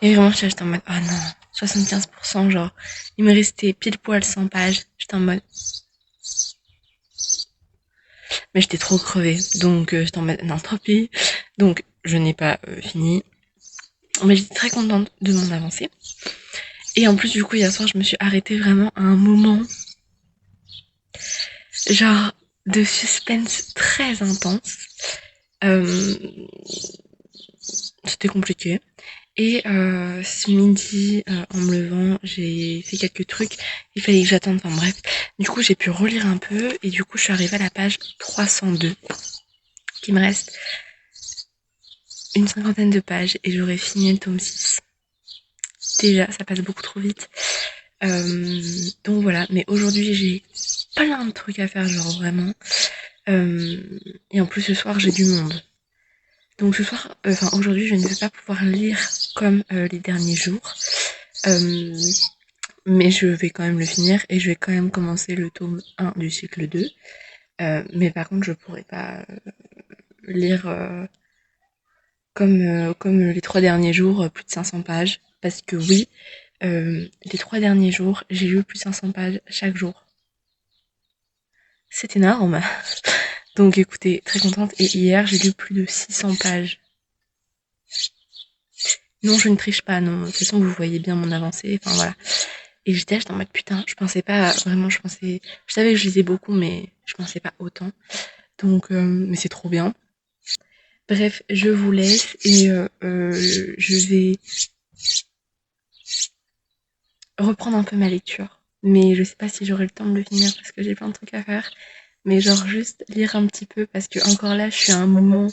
Et vraiment j'étais en mode oh non, 75%, genre il me restait pile poil 100 pages. J'étais en mode mais j'étais trop crevée, donc j'étais en mode non tant pis. Donc je n'ai pas fini, mais j'étais très contente de mon avancée. Et en plus du coup hier soir je me suis arrêtée vraiment à un moment genre de suspense très intense. C'était compliqué. Et ce midi, en me levant, j'ai fait quelques trucs. Il fallait que j'attende, enfin bref. Du coup, j'ai pu relire un peu. Et du coup, je suis arrivée à la page 302. Il me reste une cinquantaine de pages et j'aurai fini le tome 6. Déjà, ça passe beaucoup trop vite. Donc voilà. Mais aujourd'hui, j'ai plein de trucs à faire, genre vraiment. Et en plus, ce soir, j'ai du monde. Donc ce soir, enfin aujourd'hui, je ne vais pas pouvoir lire comme les derniers jours. Euh, mais je vais quand même le finir et je vais quand même commencer le tome 1 du cycle 2. Mais par contre, je pourrais pas lire comme les 3 derniers jours, plus de 500 pages. Parce que oui, les 3 derniers jours, j'ai lu plus de 500 pages chaque jour. C'est énorme. Donc écoutez, très contente. Et hier, j'ai lu plus de 600 pages. Non, je ne triche pas, non. De toute façon, vous voyez bien mon avancée. Enfin voilà. Et j'étais en mode putain, je pensais pas vraiment, je savais que je lisais beaucoup, mais je pensais pas autant. Donc, mais c'est trop bien. Bref, je vous laisse et je vais reprendre un peu ma lecture. Mais je sais pas si j'aurai le temps de le finir parce que j'ai plein de trucs à faire. Mais genre juste lire un petit peu parce que encore là, je suis à un moment.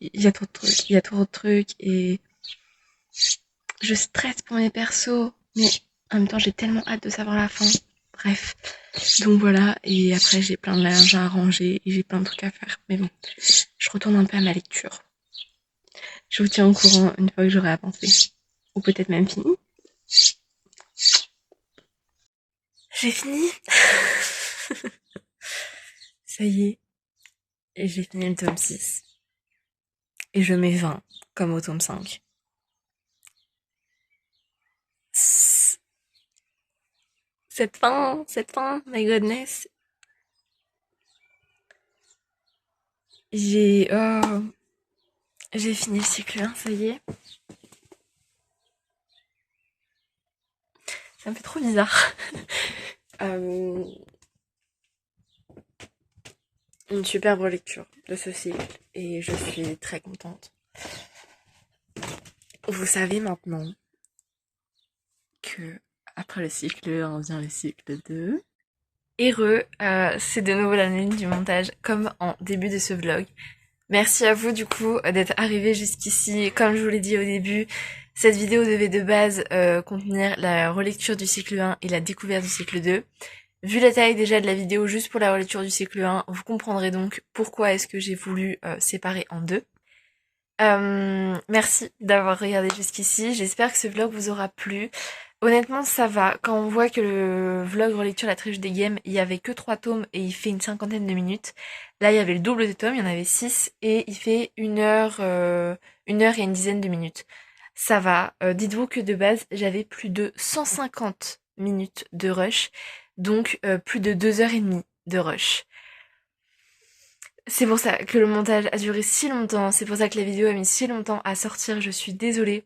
Il y a trop de trucs, il y a trop de trucs et je stresse pour mes persos. Mais en même temps, j'ai tellement hâte de savoir la fin. Bref. Donc voilà, et après j'ai plein de linge à ranger et j'ai plein de trucs à faire. Mais bon, je retourne un peu à ma lecture. Je vous tiens au courant une fois que j'aurai avancé. Ou peut-être même fini. J'ai fini. Ça y est. Et j'ai fini le tome 6. Et je mets 20 comme au tome 5. Cette fin, my goodness. J'ai fini le cycle 1, ça y est. Ça me fait trop bizarre. Une superbe lecture de ce cycle et je suis très contente. Vous savez maintenant que après le cycle 1 vient le cycle 2. Heureux, c'est de nouveau la nuit du montage comme en début de ce vlog. Merci à vous du coup d'être arrivés jusqu'ici. Comme je vous l'ai dit au début, cette vidéo devait de base contenir la relecture du cycle 1 et la découverte du cycle 2. Vu la taille déjà de la vidéo juste pour la relecture du cycle 1, vous comprendrez donc pourquoi est-ce que j'ai voulu séparer en deux. Merci d'avoir regardé jusqu'ici, j'espère que ce vlog vous aura plu. Honnêtement ça va, quand on voit que le vlog relecture la triche des games, il y avait que 3 tomes et il fait une 50aine de minutes. Là il y avait le double des tomes, il y en avait 6 et il fait 1 heure, 1 heure et une dizaine de minutes. Ça va, dites-vous que de base j'avais plus de 150 minutes de rush, donc plus de 2 heures et demie de rush. C'est pour ça que le montage a duré si longtemps, c'est pour ça que la vidéo a mis si longtemps à sortir, je suis désolée.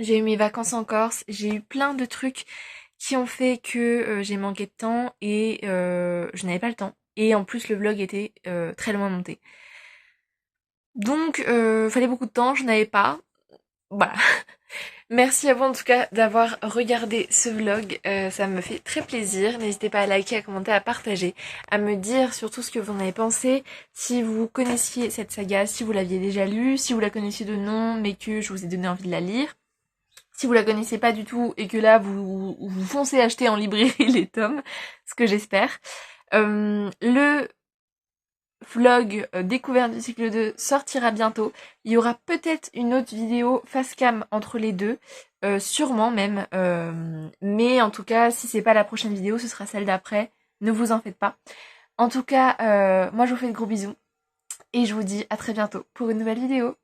J'ai eu mes vacances en Corse, j'ai eu plein de trucs qui ont fait que j'ai manqué de temps et je n'avais pas le temps. Et en plus le vlog était très loin monté. Donc fallait beaucoup de temps, je n'avais pas. Voilà. Merci à vous en tout cas d'avoir regardé ce vlog, ça me fait très plaisir. N'hésitez pas à liker, à commenter, à partager, à me dire surtout ce que vous en avez pensé, si vous connaissiez cette saga, si vous l'aviez déjà lue, si vous la connaissiez de nom mais que je vous ai donné envie de la lire. Si vous la connaissez pas du tout et que là vous foncez acheter en librairie les tomes, ce que j'espère. Le vlog découverte du cycle 2 sortira bientôt. Il y aura peut-être une autre vidéo face cam entre les deux, sûrement même. Mais en tout cas, si c'est pas la prochaine vidéo, ce sera celle d'après. Ne vous en faites pas. En tout cas, moi je vous fais de gros bisous et je vous dis à très bientôt pour une nouvelle vidéo.